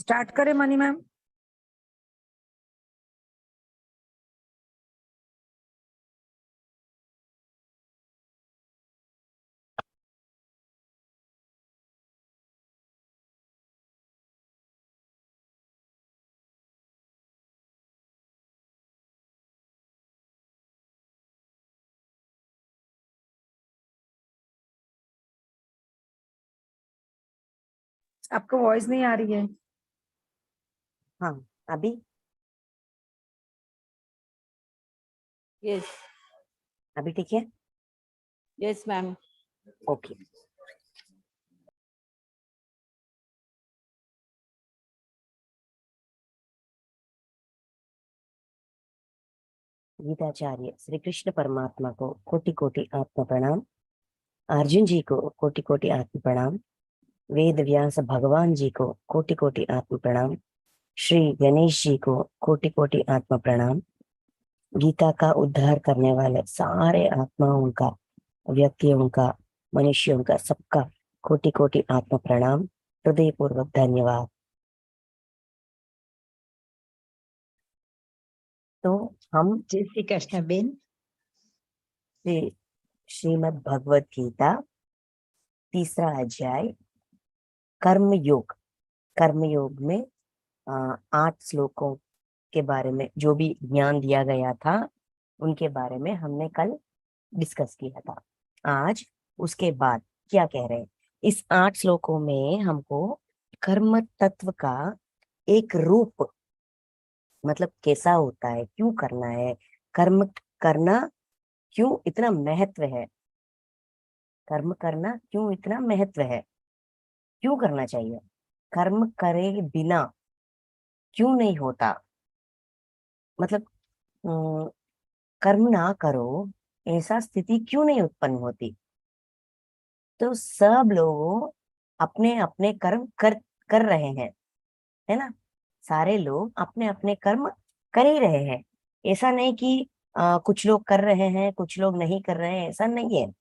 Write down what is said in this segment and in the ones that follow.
Start करें money ma'am? आपको voice नहीं आ रही है। हाँ, अभी यस अभी ठीक है। Yes ma'am. ओके, गीताचार्य श्री कृष्ण परमात्मा को कोटि कोटि आत्म प्रणाम। अर्जुन जी को कोटि कोटि आत्म प्रणाम। वेद व्यास भगवान जी को कोटि कोटि आत्म प्रणाम। श्री गणेश जी को कोटि कोटि आत्म प्रणाम। गीता का उद्धार करने वाले सारे आत्माओं का, व्यक्तियों का, मनुष्यों का, सबका कोटि कोटि आत्म प्रणाम, हृदय पूर्वक धन्यवाद। तो हम जय श्री कृष्ण बेन। श्रीमद् भगवत गीता तीसरा अध्याय कर्मयोग। कर्मयोग में 8 श्लोकों के बारे में जो भी ज्ञान दिया गया था उनके बारे में हमने कल डिस्कस किया था। आज उसके बाद क्या कह रहे हैं, इस 8 श्लोकों में हमको कर्म तत्व का एक रूप, मतलब कैसा होता है, क्यों करना है, कर्म करना क्यों इतना महत्व है, कर्म करना क्यों इतना महत्व है, क्यों करना चाहिए, कर्म करे बिना क्यों नहीं होता, मतलब कर्म ना करो ऐसा स्थिति क्यों नहीं उत्पन्न होती। तो सब लोग अपने अपने कर्म कर रहे हैं, है ना। सारे लोग अपने अपने कर्म कर ही रहे हैं। ऐसा नहीं कि कुछ लोग कर रहे हैं कुछ लोग नहीं कर रहे हैं, ऐसा नहीं है।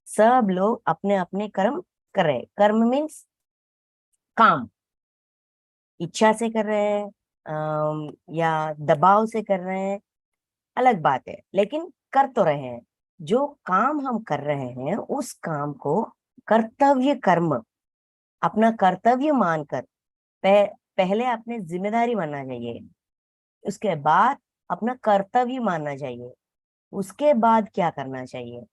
सब लोग अपने अपने कर्म कर रहे हैं। कर्म मीन्स काम, इच्छा से कर रहे हैं या दबाव से कर रहे हैं, अलग बात है, लेकिन कर तो रहे हैं। जो काम हम कर रहे हैं उस काम को कर्तव्य कर्म, अपना कर्तव्य मानकर पहले अपने जिम्मेदारी मानना चाहिए, उसके बाद अपना कर्तव्य मानना चाहिए, उसके बाद क्या करना चाहिए,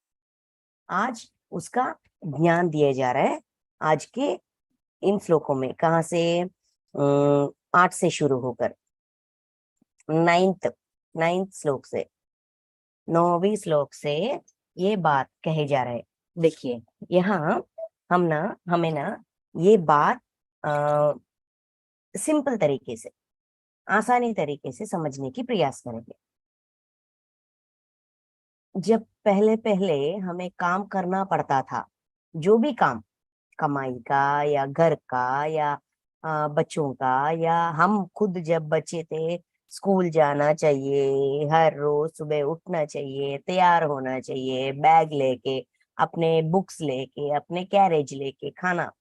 आज उसका ज्ञान दिया जा रहा है। आज के इन श्लोकों में कहाँ से 8 से शुरू होकर 9th श्लोक से 9वीं श्लोक से ये बात कहे जा रहे हैं। देखिए यहाँ हमें ना ये बात सिंपल तरीके से, आसानी तरीके से समझने की प्रयास करेंगे। जब पहले पहले हमें काम करना पड़ता था, जो भी काम, कमाई का या घर का या बच्चों का, या हम खुद जब बच्चे थे, स्कूल जाना चाहिए, हर रोज सुबह उठना चाहिए, तैयार होना चाहिए, बैग लेके, अपने बुक्स लेके, अपने कैरेज लेके, खाना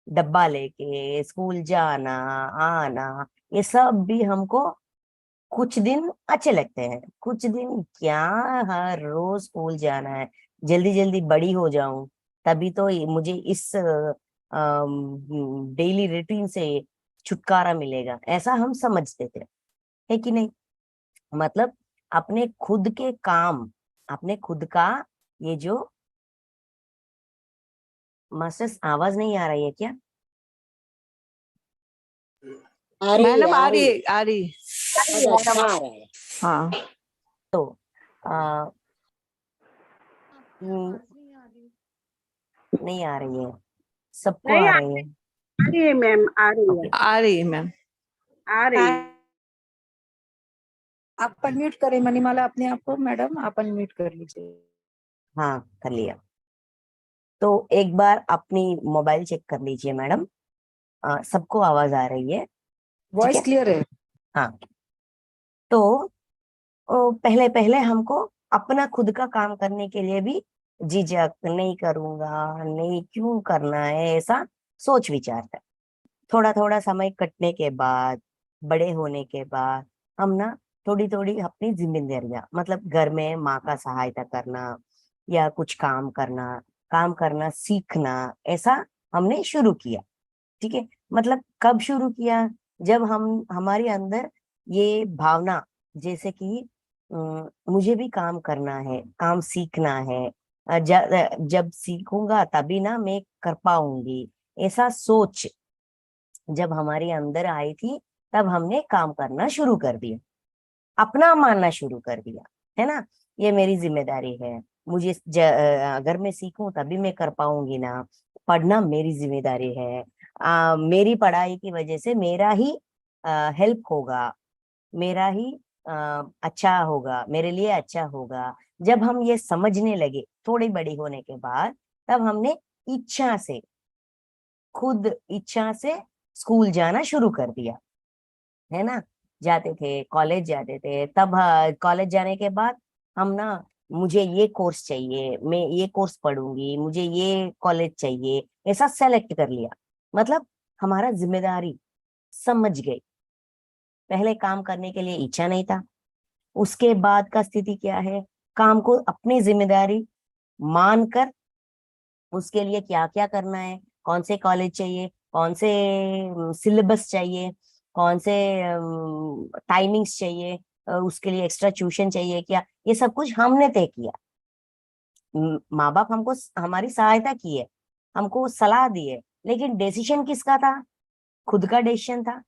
डब्बा लेके स्कूल जाना आना, ये सब भी हमको कुछ दिन अच्छे लगते हैं। कुछ दिन क्या, हर रोज स्कूल जाना है, जल्दी जल्दी बड़ी हो जाऊं तभी तो मुझे इस डेली रूटीन से छुटकारा मिलेगा, ऐसा हम समझते थे, है कि नहीं। मतलब अपने खुद के काम, अपने खुद का, ये जो मास्टर्स आवाज नहीं आ रही है क्या? मैडम आ रही हाँ। तो नहीं आ रही है, सबको आ रही है? आ रही है मैम, आ रही है, आ रही है मैम, आ रही है। आप अनम्यूट करें मणिमाला अपने आप को, मैडम आप अनम्यूट कर लीजिए। हाँ कर लिया। तो एक बार अपनी मोबाइल चेक कर लीजिए मैडम, सबको आवाज आ रही है? वॉइस क्लियर है? हाँ। तो पहले पहले हमको अपना खुद का काम करने के लिए भी झिझक, नहीं करूंगा, नहीं क्यों करना है, ऐसा सोच विचार था। थोड़ा थोड़ा समय कटने के बाद, बड़े होने के बाद, हम ना थोड़ी थोड़ी अपनी जिम्मेदारियां, मतलब घर में माँ का सहायता करना या कुछ काम करना सीखना, ऐसा हमने शुरू किया। ठीक है, मतलब कब शुरू किया? जब हम हमारे अंदर ये भावना, जैसे कि मुझे भी काम करना है, काम सीखना है, जब सीखूंगा तभी ना मैं कर पाऊंगी, ऐसा सोच जब हमारे अंदर आई थी, तब हमने काम करना शुरू कर दिया, अपना मानना शुरू कर दिया, है ना। ये मेरी जिम्मेदारी है, मुझे अगर मैं सीखूं तभी मैं कर पाऊंगी ना, पढ़ना मेरी जिम्मेदारी है, मेरी पढ़ाई की वजह से मेरा ही हेल्प होगा, मेरा ही अच्छा होगा, मेरे लिए अच्छा होगा। जब हम ये समझने लगे थोड़ी बड़ी होने के बाद, तब हमने इच्छा से, खुद इच्छा से स्कूल जाना शुरू कर दिया, है ना। जाते थे, कॉलेज जाते थे, तब कॉलेज जाने के बाद हम ना, मुझे ये कोर्स चाहिए, मैं ये कोर्स पढ़ूंगी, मुझे ये कॉलेज चाहिए, ऐसा सेलेक्ट कर लिया। मतलब हमारा जिम्मेदारी समझ गई। पहले काम करने के लिए इच्छा नहीं था, उसके बाद का स्थिति क्या है, काम को अपनी जिम्मेदारी मानकर उसके लिए क्या क्या करना है, कौन से कॉलेज चाहिए, कौन से सिलेबस चाहिए, कौन से टाइमिंग्स चाहिए, उसके लिए एक्स्ट्रा ट्यूशन चाहिए क्या, ये सब कुछ हमने तय किया। माँ बाप हमको हमारी सहायता की है, हमको सलाह दी है, लेकिन डिसीजन किसका था? खुद का डिसीजन था।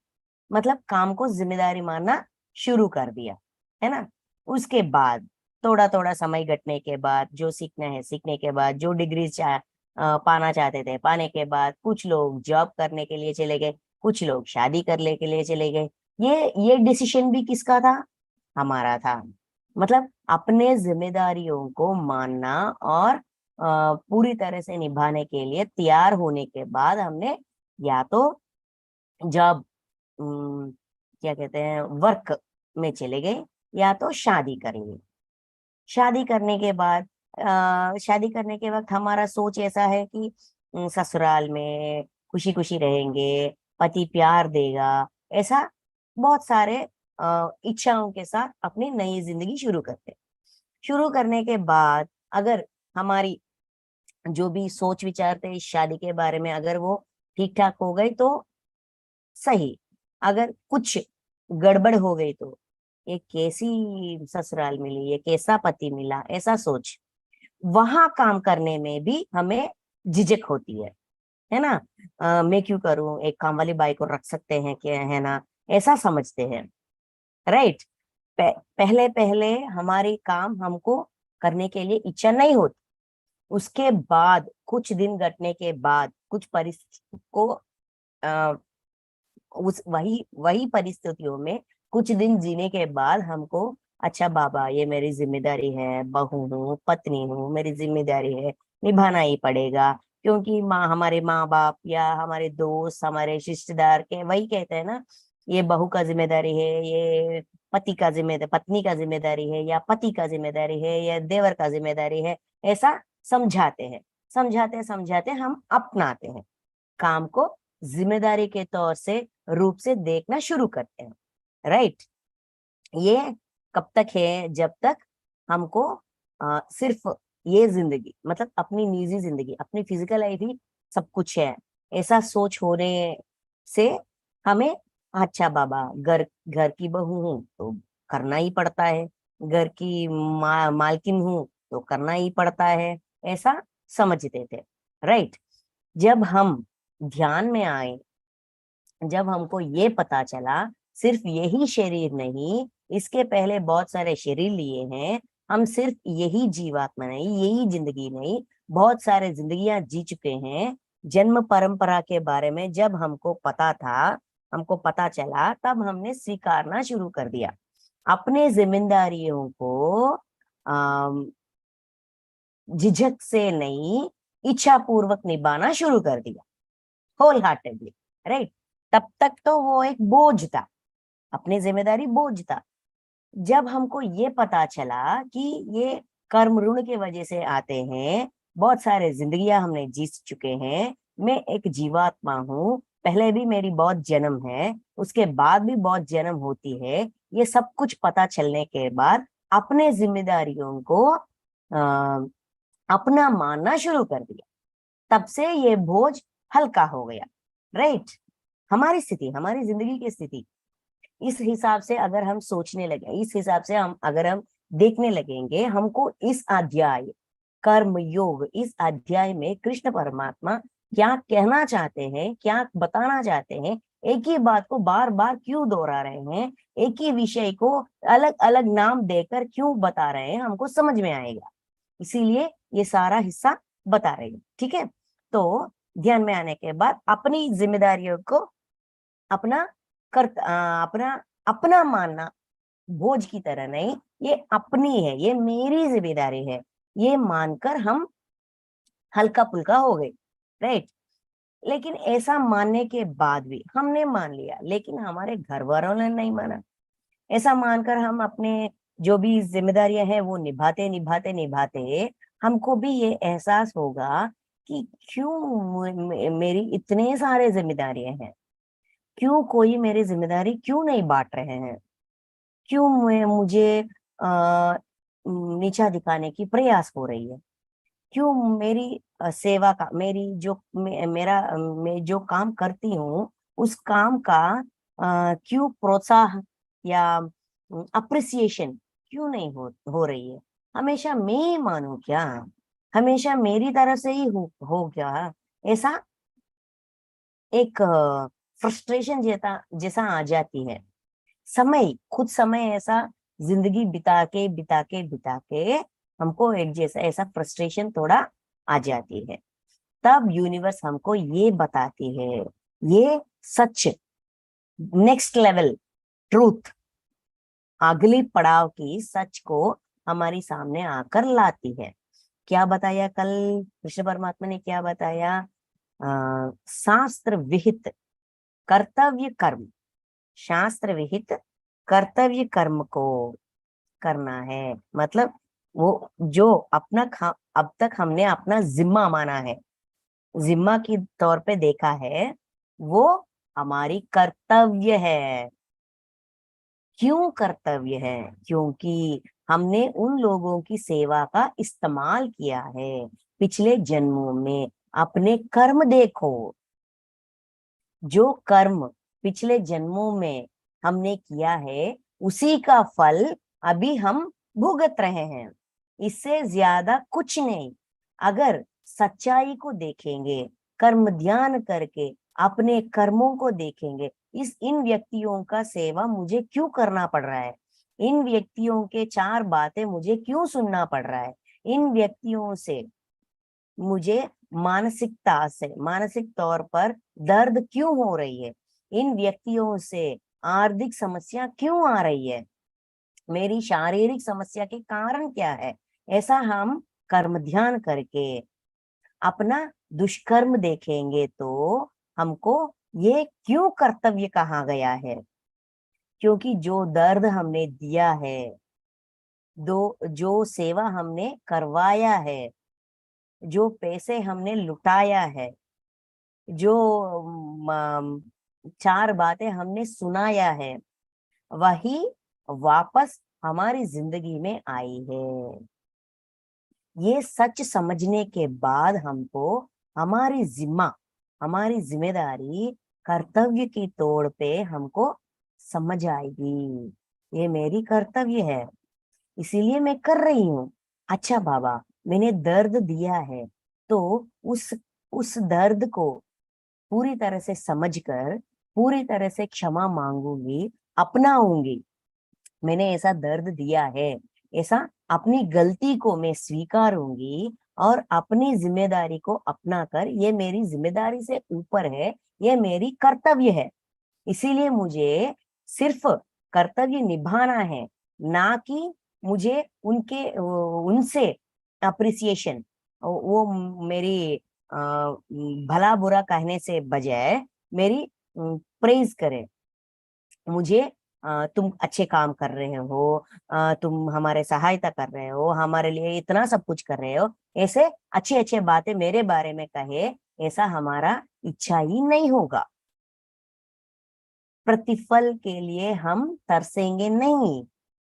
मतलब काम को जिम्मेदारी मानना शुरू कर दिया, है ना। उसके बाद थोड़ा थोड़ा समय घटने के बाद, जो सीखना है सीखने के बाद, जो डिग्री पाना चाहते थे पाने के बाद, कुछ लोग जॉब करने के लिए चले गए, कुछ लोग शादी करने के लिए चले गए। ये डिसीजन भी किसका था? हमारा था। मतलब अपने जिम्मेदारियों को मानना और पूरी तरह से निभाने के लिए तैयार होने के बाद, हमने या तो जॉब, क्या कहते हैं, वर्क में चले गए, या तो शादी कर ली। शादी करने के बाद, शादी करने के वक्त हमारा सोच ऐसा है कि ससुराल में खुशी खुशी रहेंगे, पति प्यार देगा, ऐसा बहुत सारे इच्छाओं के साथ अपनी नई जिंदगी शुरू करते हैं। शुरू करने के बाद अगर हमारी जो भी सोच विचार थे इस शादी के बारे में, अगर वो ठीक ठाक हो गई तो सही, अगर कुछ गड़बड़ हो गई तो ये कैसी ससुराल मिली, ये कैसा पति मिला, ऐसा सोच वहां काम करने में भी हमें झिझक होती है ना। मैं क्यों करूं, एक काम वाली बाई को रख सकते हैं क्या, है ना, ऐसा समझते हैं। राइट। पहले पहले हमारे काम हमको करने के लिए इच्छा नहीं होती, उसके बाद कुछ दिन घटने के बाद, कुछ परिस्थिति को उस वही वही परिस्थितियों में कुछ दिन जीने के बाद हमको, अच्छा बाबा ये मेरी जिम्मेदारी है, बहू हूँ, पत्नी हूँ, मेरी जिम्मेदारी है, निभाना ही पड़ेगा। क्योंकि हमारे माँ बाप या हमारे दोस्त, हमारे रिश्तेदार के वही कहते हैं ना, ये बहू का जिम्मेदारी है, ये पति का जिम्मेदारी, पत्नी का जिम्मेदारी है, या पति का जिम्मेदारी है, या देवर का जिम्मेदारी है, ऐसा समझाते हैं। समझाते समझाते हम अपनाते हैं, काम को जिम्मेदारी के तौर से रूप से देखना शुरू करते हैं। राइट। ये कब तक है? जब तक हमको सिर्फ ये जिंदगी, मतलब अपनी निजी जिंदगी, अपनी फिजिकल लाइफ ही सब कुछ है, ऐसा सोच होने से हमें, अच्छा बाबा घर घर की बहू हूँ तो करना ही पड़ता है, घर की मालकिन हूँ तो करना ही पड़ता है, ऐसा समझते थे। राइट। जब हम ध्यान में आए, जब हमको ये पता चला सिर्फ यही शरीर नहीं, इसके पहले बहुत सारे शरीर लिए हैं, हम सिर्फ यही जीवात्मा नहीं, यही जिंदगी नहीं, बहुत सारे जिंदगियां जी चुके हैं। जन्म परंपरा के बारे में जब हमको पता था, हमको पता चला, तब हमने स्वीकारना शुरू कर दिया। अपने जिम्मेदारियों को झिझक से नहीं, इच्छा पूर्वक निभाना शुरू कर दिया, होल हार्टेडली। राइट। तब तक तो वो एक बोझ था, अपनी जिम्मेदारी बोझ था। जब हमको ये पता चला कि ये कर्म ऋण के वजह से आते हैं, बहुत सारे जिंदगियां हमने जी चुके हैं, मैं एक जीवात्मा हूँ, पहले भी मेरी बहुत जन्म है, उसके बाद भी बहुत जन्म होती है। ये सब कुछ पता चलने के बाद अपने जिम्मेदारियों को अपना मानना शुरू कर दिया। तब से ये बोझ हल्का हो गया। राइट? हमारी स्थिति, हमारी जिंदगी की स्थिति इस हिसाब से अगर हम सोचने लगे, इस हिसाब से अगर हम देखने लगेंगे, हमको इस अध्याय कर्म योग, इस अध्याय में कृष्ण परमात्मा क्या कहना चाहते हैं, क्या बताना चाहते हैं, एक ही बात को बार बार क्यों दोहरा रहे हैं, एक ही विषय को अलग अलग नाम देकर क्यों बता रहे हैं, हमको समझ में आएगा। इसीलिए ये सारा हिस्सा बता रहे हैं। ठीक है? तो ध्यान में आने के बाद अपनी जिम्मेदारियों को अपना अपना मानना, बोझ की तरह नहीं, ये अपनी है, ये मेरी जिम्मेदारी है, ये मानकर हम हल्का फुल्का हो गए। राइट? लेकिन ऐसा मानने के बाद भी हमने मान लिया, लेकिन हमारे घर वालों ने नहीं माना। ऐसा मानकर हम अपने जो भी जिम्मेदारियां हैं वो निभाते निभाते निभाते हमको भी ये एहसास होगा कि क्यों मेरी इतने सारे जिम्मेदारियां हैं, क्यों कोई मेरी जिम्मेदारी क्यों नहीं बांट रहे हैं, क्यों मुझे नीचा दिखाने की प्रयास हो रही है, क्यों मेरी सेवा का, मेरी जो मैं जो काम करती हूँ उस काम का क्यों प्रोत्साहन या अप्रिसिएशन क्यों नहीं हो रही है। हमेशा मैं ही मानूं क्या, हमेशा मेरी तरफ से ही हो क्या, ऐसा एक फ्रस्ट्रेशन जैसा आ जाती है। खुद समय ऐसा जिंदगी बिता के हमको एक जैसा ऐसा फ्रस्ट्रेशन थोड़ा आ जाती है। तब यूनिवर्स हमको ये बताती है, ये सच, नेक्स्ट लेवल ट्रूथ, अगली पड़ाव की सच को हमारी सामने आकर लाती है। क्या बताया कल कृष्ण परमात्मा ने, क्या बताया? शास्त्र विहित कर्तव्य कर्म, शास्त्र विहित कर्तव्य कर्म को करना है। मतलब वो जो अब तक हमने अपना जिम्मा माना है, जिम्मा की तौर पे देखा है, वो हमारी कर्तव्य है। क्यों कर्तव्य है? क्योंकि हमने उन लोगों की सेवा का इस्तेमाल किया है पिछले जन्मों में। अपने कर्म देखो, जो कर्म पिछले जन्मों में हमने किया है उसी का फल अभी हम भुगत रहे हैं, इससे ज्यादा कुछ नहीं। अगर सच्चाई को देखेंगे, कर्म ध्यान करके अपने कर्मों को देखेंगे, इन व्यक्तियों का सेवा मुझे क्यों करना पड़ रहा है, इन व्यक्तियों के 4 बातें मुझे क्यों सुनना पड़ रहा है, इन व्यक्तियों से मुझे मानसिक तौर पर दर्द क्यों हो रही है, इन व्यक्तियों से आर्थिक समस्या क्यों आ रही है, मेरी शारीरिक समस्या के कारण क्या है। ऐसा हम कर्म ध्यान करके अपना दुष्कर्म देखेंगे तो हमको ये क्यों कर्तव्य कहा गया है। क्योंकि जो दर्द हमने दिया है, जो सेवा हमने करवाया है, जो पैसे हमने लुटाया है, जो 4 बातें हमने सुनाया है, वही वापस हमारी जिंदगी में आई है। ये सच समझने के बाद हमको हमारी जिम्मेदारी कर्तव्य की तौर पे हमको समझ आएगी, ये मेरी कर्तव्य है, इसीलिए मैं कर रही हूँ। अच्छा बाबा, मैंने दर्द दिया है तो उस दर्द को पूरी तरह से समझकर पूरी तरह से क्षमा मांगूंगी, अपनाऊंगी। मैंने ऐसा दर्द दिया है, ऐसा अपनी गलती को मैं स्वीकारूंगी और अपनी जिम्मेदारी को अपनाकर, ये मेरी जिम्मेदारी से ऊपर है, ये मेरी कर्तव्य है, इसीलिए मुझे सिर्फ कर्तव्य निभाना है, ना कि मुझे उनसे अप्रिसिएशन, वो मेरी भला बुरा कहने से बजाय मेरी प्रेज करे, मुझे तुम अच्छे काम कर रहे हो, तुम हमारे सहायता कर रहे हो, हमारे लिए इतना सब कुछ कर रहे हो, ऐसे अच्छे अच्छे बातें मेरे बारे में कहे, ऐसा हमारा इच्छा ही नहीं होगा। प्रतिफल के लिए हम तरसेंगे नहीं,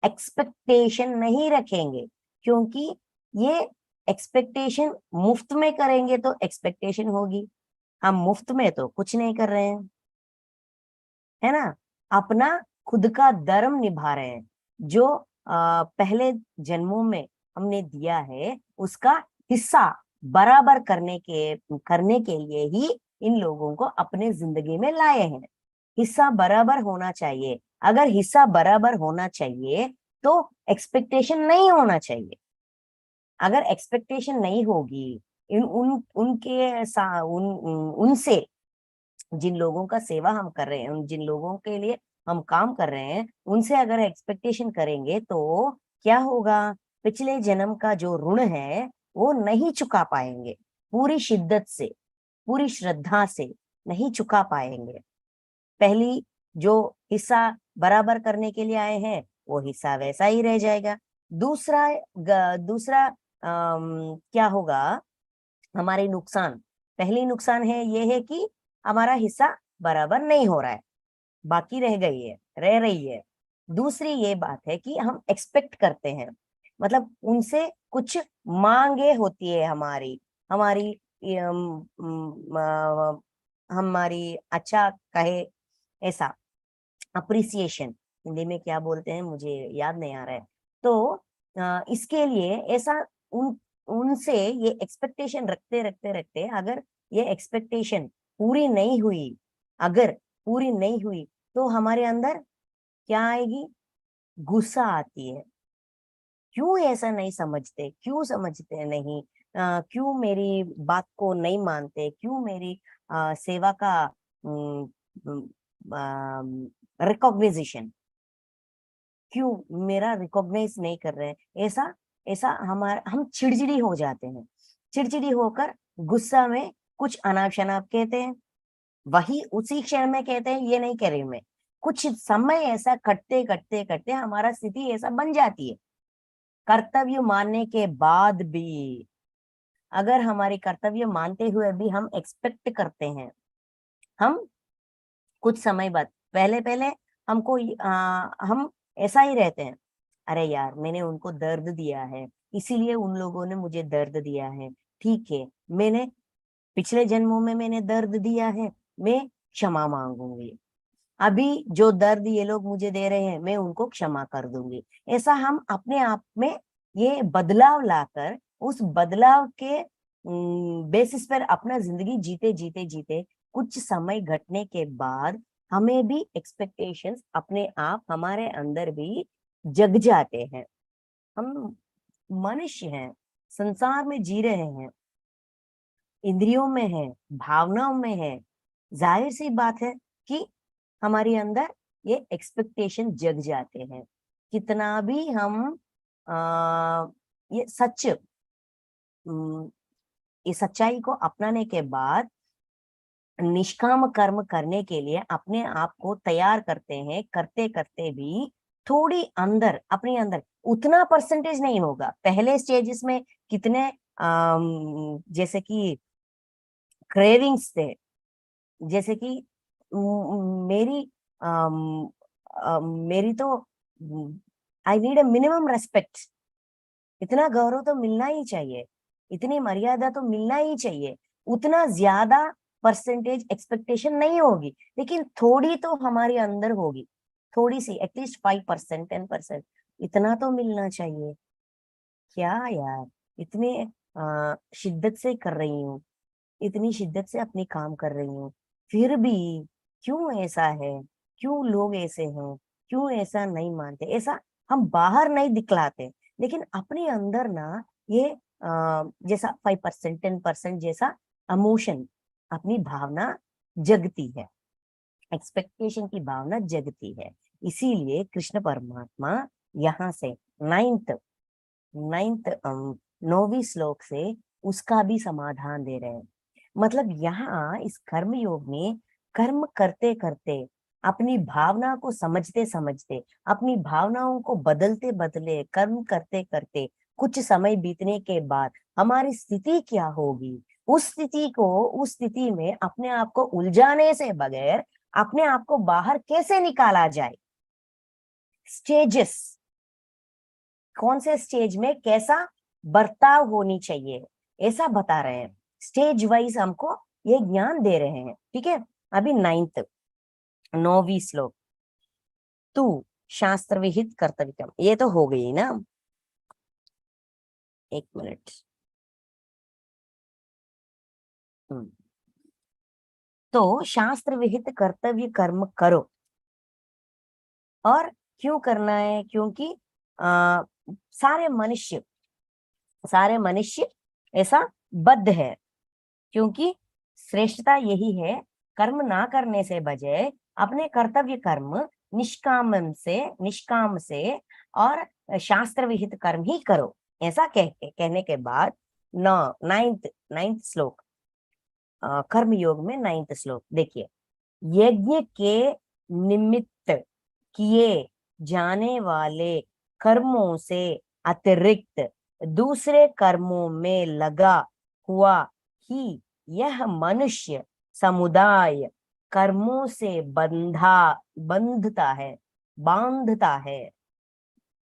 एक्सपेक्टेशन नहीं रखेंगे, क्योंकि ये एक्सपेक्टेशन मुफ्त में करेंगे तो एक्सपेक्टेशन होगी, हम मुफ्त में तो कुछ नहीं कर रहे हैं, है ना। अपना खुद का धर्म निभा रहे हैं, जो पहले जन्मों में हमने दिया है उसका हिस्सा बराबर करने के लिए ही इन लोगों को अपने जिंदगी में लाए हैं। हिस्सा बराबर होना चाहिए, अगर हिस्सा बराबर होना चाहिए तो एक्सपेक्टेशन नहीं होना चाहिए। अगर एक्सपेक्टेशन नहीं होगी उनसे, जिन लोगों का सेवा हम कर रहे हैं, जिन लोगों के लिए हम काम कर रहे हैं, उनसे अगर एक्सपेक्टेशन करेंगे तो क्या होगा, पिछले जन्म का जो ऋण है वो नहीं चुका पाएंगे, पूरी शिद्दत से, पूरी श्रद्धा से नहीं चुका पाएंगे। पहली जो हिस्सा बराबर करने के लिए आए हैं वो हिस्सा वैसा ही रह जाएगा। दूसरा क्या होगा, हमारे नुकसान, पहली नुकसान है ये है कि हमारा हिस्सा बराबर नहीं हो रहा है, बाकी रह रही है। दूसरी ये बात है कि हम एक्सपेक्ट करते हैं, मतलब उनसे कुछ मांगे होती है हमारी हमारी अच्छा कहे ऐसा अप्रिसिएशन, हिंदी में क्या बोलते हैं मुझे याद नहीं आ रहा है। तो इसके लिए ऐसा उनसे ये एक्सपेक्टेशन रखते अगर ये एक्सपेक्टेशन पूरी नहीं हुई, तो हमारे अंदर क्या आएगी, गुस्सा आती है। क्यों ऐसा नहीं समझते, क्यों समझते नहीं, क्यों मेरी बात को नहीं मानते, क्यों मेरी सेवा का रिकॉग्निशन, क्यों मेरा रिकॉग्नाइज नहीं कर रहे हैं, ऐसा हम चिड़चिड़ी हो जाते हैं। चिड़चिड़ी होकर गुस्सा में कुछ अनाप शनाप कहते हैं, वही उसी क्षण में कहते हैं, ये नहीं कह रही मैं, कुछ समय ऐसा करते हमारा स्थिति ऐसा बन जाती है। कर्तव्य मानने के बाद भी, अगर हमारे कर्तव्य मानते हुए भी हम एक्सपेक्ट करते हैं, हम कुछ समय बाद पहले हमको हम ऐसा ही रहते हैं, अरे यार मैंने उनको दर्द दिया है, इसीलिए उन लोगों ने मुझे दर्द दिया है, ठीक है, मैंने पिछले जन्मों में मैंने दर्द दिया है, मैं क्षमा मांगूंगी, अभी जो दर्द ये लोग मुझे दे रहे हैं मैं उनको क्षमा कर दूंगी। ऐसा हम अपने आप में ये बदलाव लाकर, उस बदलाव के बेसिस पर अपना जिंदगी जीते कुछ समय घटने के बाद हमें भी एक्सपेक्टेशंस अपने आप हमारे अंदर भी जग जाते हैं। हम मनुष्य हैं, संसार में जी रहे हैं, इंद्रियों में है, भावनाओं में है, जाहिर सी बात है कि हमारे अंदर ये एक्सपेक्टेशन जग जाते हैं। कितना भी हम ये सच्चाई को अपनाने के बाद निष्काम कर्म करने के लिए अपने आप को तैयार करते हैं, करते भी थोड़ी अपने अंदर उतना परसेंटेज नहीं होगा। पहले स्टेजेस में कितने जैसे कि क्रेविंग्स थे, जैसे कि मेरी तो I need a minimum respect, इतना गौरव तो मिलना ही चाहिए, इतनी मर्यादा तो मिलना ही चाहिए, उतना ज्यादा परसेंटेज एक्सपेक्टेशन नहीं होगी, लेकिन थोड़ी तो हमारे अंदर होगी, थोड़ी सी, एटलीस्ट 5%, 10%, इतना तो मिलना चाहिए। क्या यार, इतने शिद्दत से कर रही हूँ, इतनी शिद्दत से अपनी काम कर रही हूँ, फिर भी क्यों ऐसा है, क्यों लोग ऐसे हैं, क्यों ऐसा नहीं मानते, ऐसा हम बाहर नहीं दिखलाते, लेकिन अपने अंदर ना ये जैसा 5%, 10% जैसा इमोशन, अपनी भावना जगती है, एक्सपेक्टेशन की भावना जगती है। इसीलिए कृष्ण परमात्मा यहाँ से 9वीं श्लोक से उसका भी समाधान दे रहे हैं। मतलब यहाँ इस कर्म योग में कर्म करते करते, अपनी भावना को समझते अपनी भावनाओं को बदलते कर्म करते करते कुछ समय बीतने के बाद हमारी स्थिति क्या होगी, उस स्थिति में अपने आप को उलझाने से बगैर अपने आप को बाहर कैसे निकाला जाए, स्टेजेस, कौन से स्टेज में कैसा बर्ताव होनी चाहिए, ऐसा बता रहे हैं। स्टेज वाइज हमको ये ज्ञान दे रहे हैं। ठीक है, अभी 9वीं श्लोक, तू शास्त्र विहित कर्तव्य कर्म, ये तो हो गई ना। एक मिनट। तो शास्त्र विहित कर्तव्य कर्म करो। और क्यों करना है? क्योंकि सारे मनुष्य ऐसा बद्ध है। क्योंकि श्रेष्ठता यही है, कर्म ना करने से बजाय अपने कर्तव्य कर्म निष्काम से और शास्त्र विहित कर्म ही करो। ऐसा कहने के बाद 9th श्लोक, कर्म योग में 9th श्लोक देखिए, यज्ञ के निमित्त किए जाने वाले कर्मों से अतिरिक्त दूसरे कर्मों में लगा हुआ ही यह मनुष्य समुदाय कर्मों से बांधता है।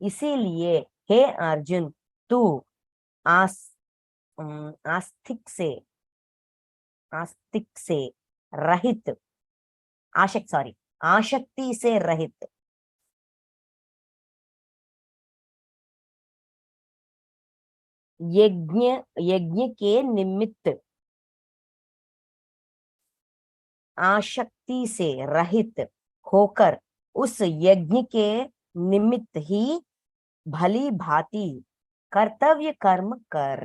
इसीलिए हे अर्जुन, तू आस्तिक से रहित, आसक्ति से रहित, यज्ञ के निमित्त आसक्ति से रहित होकर उस यज्ञ के निमित्त ही भली भांति कर्तव्य कर्म कर।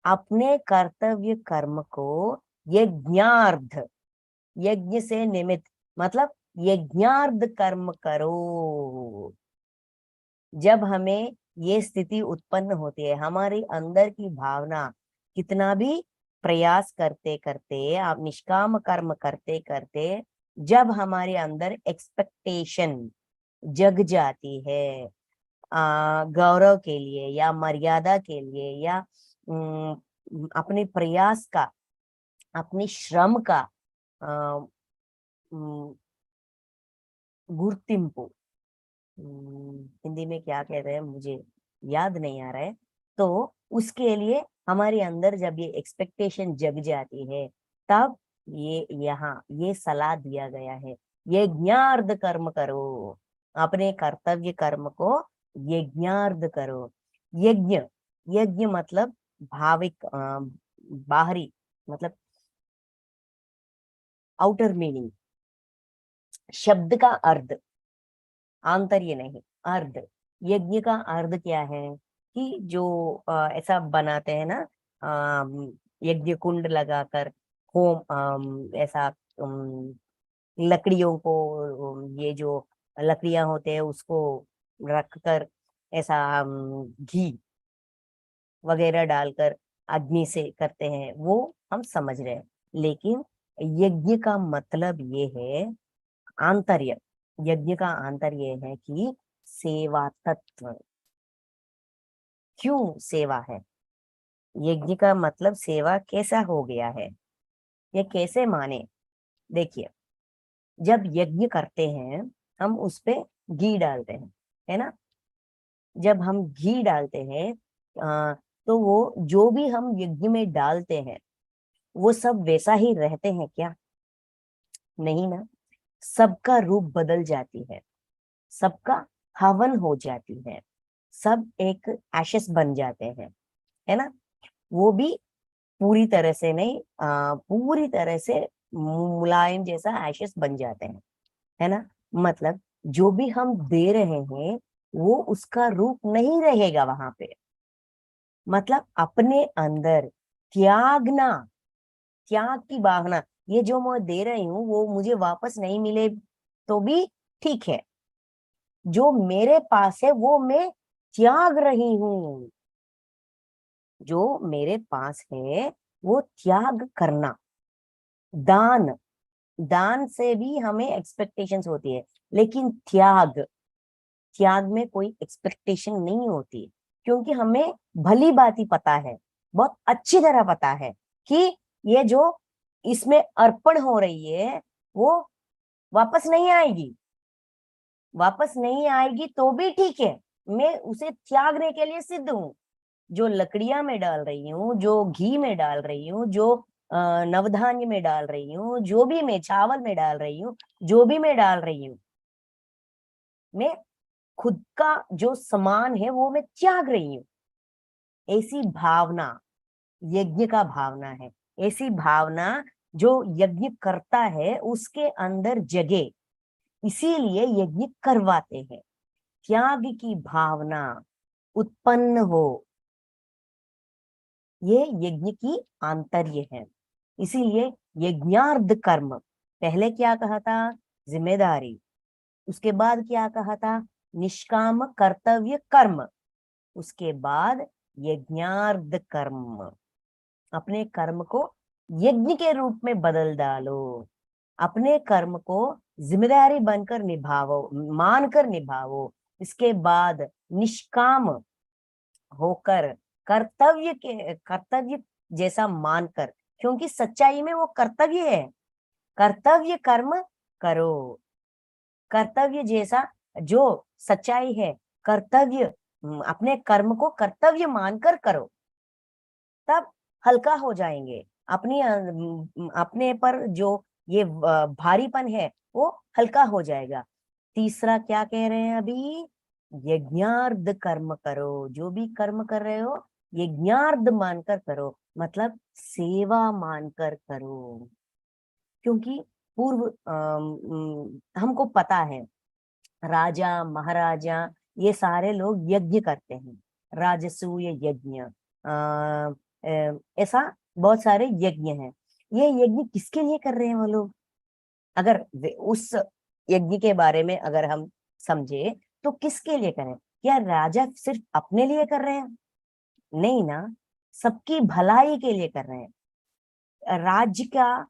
अपने कर्तव्य कर्म को यज्ञार्थ, यज्ञ से निमित्त मतलब यज्ञार्थ कर्म करो। जब हमें ये स्थिति उत्पन्न होती है, हमारी अंदर की भावना कितना भी प्रयास करते करते, आप निष्काम कर्म करते करते, जब हमारे अंदर एक्सपेक्टेशन जग जाती है गौरव के लिए या मर्यादा के लिए या अपने प्रयास का, अपने श्रम का गुर्तिंपु, हिंदी में क्या कहते हैं मुझे याद नहीं आ रहा है। तो उसके लिए हमारे अंदर जब ये एक्सपेक्टेशन जग जाती है, तब ये सलाह दिया गया है, यज्ञार्थ कर्म करो। अपने कर्तव्य कर्म को यज्ञार्थ करो। यज्ञ मतलब भाविक, बाहरी, मतलब आउटर मीनिंग। शब्द का अर्थ, आंतर्य नहीं, अर्ध। यज्ञ का अर्थ क्या है कि जो ऐसा बनाते हैं ना, यज्ञ कुंड लगाकर होम, ऐसा लकड़ियों को, ये जो लकड़ियां होते हैं उसको रखकर ऐसा घी वगैरह डालकर अग्नि से करते हैं, वो हम समझ रहे हैं। लेकिन यज्ञ का मतलब ये है आंतर्य। यज्ञ का आंतर्य है कि सेवा तत्व। क्यों सेवा है? यज्ञ का मतलब सेवा कैसा हो गया है, ये कैसे माने? देखिए, जब यज्ञ करते हैं हम उस पे घी डालते हैं, है ना। जब हम घी डालते हैं तो वो जो भी हम यज्ञ में डालते हैं वो सब वैसा ही रहते हैं क्या? नहीं ना। सबका रूप बदल जाती है, सबका हवन हो जाती है, सब एक एशेस बन जाते हैं, है ना। वो भी पूरी तरह से नहीं, पूरी तरह से मुलायम जैसा एशेस बन जाते हैं, है ना। मतलब जो भी हम दे रहे हैं वो उसका रूप नहीं रहेगा वहां पे। मतलब अपने अंदर त्यागना, त्याग की भावना, ये जो मैं दे रही हूँ वो मुझे वापस नहीं मिले तो भी ठीक है, जो मेरे पास है वो मैं त्याग रही हूँ। जो मेरे पास है वो त्याग करना। दान से भी हमें एक्सपेक्टेशंस होती है, लेकिन त्याग में कोई एक्सपेक्टेशन नहीं होती, क्योंकि हमें भली बात ही पता है, बहुत अच्छी तरह पता है कि ये जो इसमें अर्पण हो रही है वो वापस नहीं आएगी, वापस नहीं आएगी तो भी ठीक है, मैं उसे त्यागने के लिए सिद्ध हूँ। जो लकड़ियां में डाल रही हूँ, जो घी में डाल रही हूँ, जो नवधान्य में डाल रही हूँ, जो भी मैं चावल में डाल रही हूँ, जो भी मैं डाल रही हूँ, मैं खुद का जो समान है वो मैं त्याग रही हूँ। ऐसी भावना यज्ञ का भावना है। ऐसी भावना जो यज्ञ करता है उसके अंदर जगे, इसीलिए यज्ञ करवाते हैं। त्याग की भावना उत्पन्न हो, ये यज्ञ की आंतर्य है। इसीलिए यज्ञार्ध कर्म, पहले क्या कहा था? जिम्मेदारी। उसके बाद क्या कहा था? निष्काम कर्तव्य कर्म। उसके बाद यज्ञार्ध कर्म। अपने कर्म को यज्ञ के रूप में बदल डालो, अपने कर्म को जिम्मेदारी बनकर निभाओ, मानकर निभाओ। इसके बाद निष्काम होकर कर्तव्य जैसा मानकर, क्योंकि सच्चाई में वो कर्तव्य है। कर्तव्य कर्म करो, कर्तव्य जैसा जो सच्चाई है, कर्तव्य अपने कर्म को कर्तव्य मानकर करो, तब हल्का हो जाएंगे। अपने पर जो ये भारीपन है वो हल्का हो जाएगा। तीसरा क्या कह रहे हैं अभी? यज्ञार्ध कर्म करो। जो भी कर्म कर रहे हो यज्ञार्ध मानकर करो, मतलब सेवा मानकर करो। क्योंकि पूर्व हमको पता है, राजा महाराजा ये सारे लोग यज्ञ करते हैं, राजसूय यज्ञ, ऐसा बहुत सारे यज्ञ हैं। ये यज्ञ किसके लिए कर रहे हैं वो लोग? अगर उस यज्ञ के बारे में अगर हम समझे तो किसके लिए करें? क्या राजा सिर्फ अपने लिए कर रहे हैं? नहीं ना, सबकी भलाई के लिए कर रहे हैं। राज्य का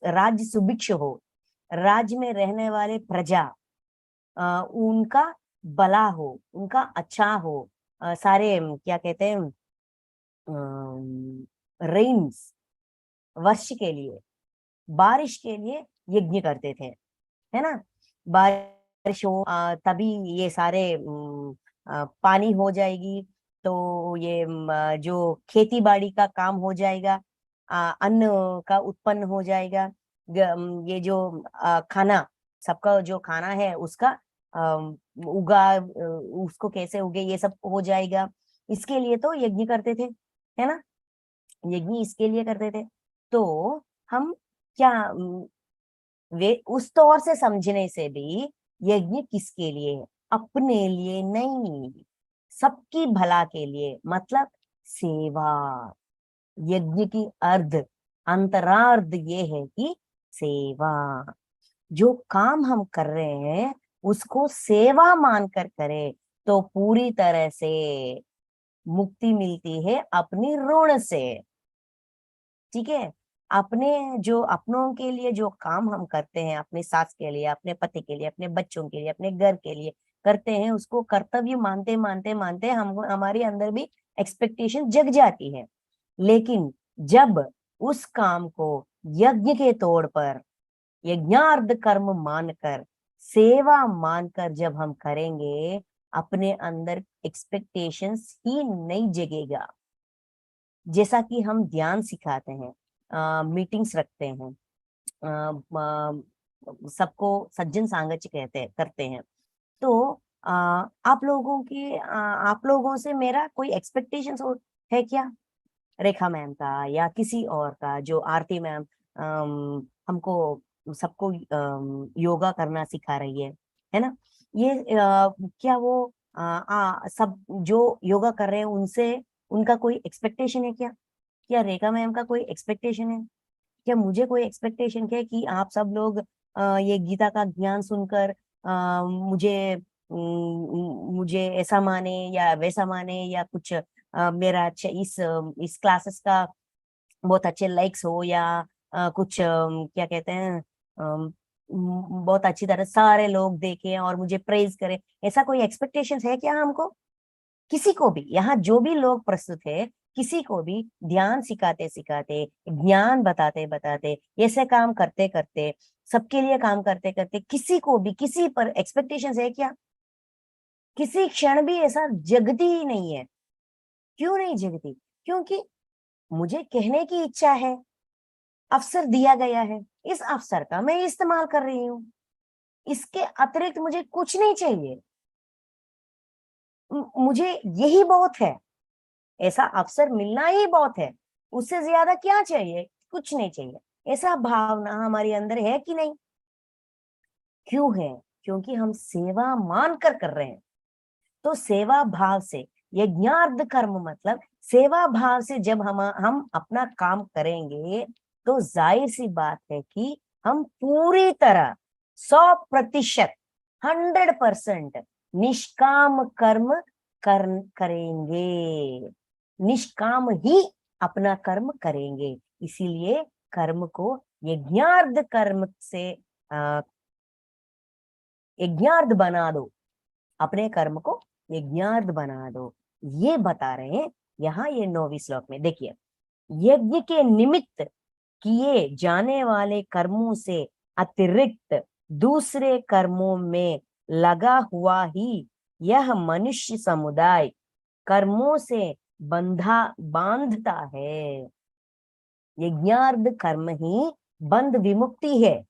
राज्य सुभिक्ष हो, राज्य में रहने वाले प्रजा उनका भला हो, उनका अच्छा हो। सारे क्या कहते हैं, रेन्स, वर्ष के लिए, बारिश के लिए यज्ञ करते थे, है ना। बारिश हो तभी ये सारे पानी हो जाएगी, तो ये जो खेती बाड़ी का काम हो जाएगा, अन्न का उत्पन्न हो जाएगा। ये जो खाना, सबका जो खाना है उसका उसको कैसे उगे ये सब हो जाएगा। इसके लिए तो यज्ञ करते थे, है ना। यज्ञ इसके लिए करते थे। तो हम क्या वे उस तौर से समझने से भी यज्ञ किसके लिए है? अपने लिए नहीं, सबकी भला के लिए, मतलब सेवा। यज्ञ की अंतरार्ध ये है कि सेवा। जो काम हम कर रहे हैं उसको सेवा मानकर करें तो पूरी तरह से मुक्ति मिलती है अपनी ऋण से। ठीक है। अपनों के लिए जो काम हम करते हैं, अपने सास के लिए, अपने पति के लिए, अपने बच्चों के लिए, अपने घर के लिए करते हैं, उसको कर्तव्य मानते मानते मानते हमारे अंदर भी एक्सपेक्टेशन जग जाती है। लेकिन जब उस काम को यज्ञ के तौर पर, यज्ञार्ध कर्म मानकर, सेवा मानकर जब हम करेंगे, अपने अंदर एक्सपेक्टेशंस ही नहीं जगेगा। जैसा कि हम ध्यान सिखाते हैं, मीटिंग्स रखते हैं, सबको सज्जन सांगत्य करते हैं, तो आप लोगों से मेरा कोई एक्सपेक्टेशंस है क्या? रेखा मैम का या किसी और का, जो आरती मैम हमको सबको योगा करना सिखा रही है ना। ये क्या वो सब जो योगा कर रहे हैं उनसे उनका कोई एक्सपेक्टेशन है क्या? क्या रेखा मैम का कोई एक्सपेक्टेशन है? क्या मुझे कोई एक्सपेक्टेशन है कि आप सब लोग ये गीता का ज्ञान सुनकर मुझे ऐसा माने या वैसा माने, या कुछ मेरा अच्छा इस क्लासेस का बहुत अच्छे लाइक्स हो, या कुछ क्या कहते हैं, बहुत अच्छी तरह सारे लोग देखें और मुझे प्रेज करें, ऐसा कोई एक्सपेक्टेशंस है क्या हमको? किसी को भी, यहाँ जो भी लोग प्रस्तुत है किसी को भी ध्यान सिखाते सिखाते, ज्ञान बताते बताते, ऐसे काम करते करते, सबके लिए काम करते करते, किसी को भी किसी पर एक्सपेक्टेशंस है क्या? किसी क्षण भी ऐसा जगती ही नहीं है। क्यों नहीं जगती? क्योंकि मुझे कहने की इच्छा है, अवसर दिया गया है, इस अवसर का मैं इस्तेमाल कर रही हूँ। इसके अतिरिक्त मुझे कुछ नहीं चाहिए। मुझे यही बहुत है, ऐसा अवसर मिलना ही बहुत है। उससे ज्यादा क्या चाहिए? कुछ नहीं चाहिए। ऐसा भावना हमारे अंदर है कि नहीं? क्यों है? क्योंकि हम सेवा मान कर रहे हैं। तो सेवा भाव से, यज्ञार्थ कर्म मतलब सेवा भाव से जब हम अपना काम करेंगे तो जाहिर सी बात है कि हम पूरी तरह 100%, 100% निष्काम कर्म करेंगे। निष्काम ही अपना कर्म करेंगे। इसीलिए कर्म को यज्ञार्थ कर्म से यज्ञार्थ बना दो, अपने कर्म को यज्ञार्थ बना दो, ये बता रहे हैं यहाँ ये 9वीं श्लोक में। देखिए, यज्ञ के निमित्त किए जाने वाले कर्मों से अतिरिक्त दूसरे कर्मों में लगा हुआ ही यह मनुष्य समुदाय कर्मों से बांधता है। यज्ञार्थ कर्म ही बंध विमुक्ति है।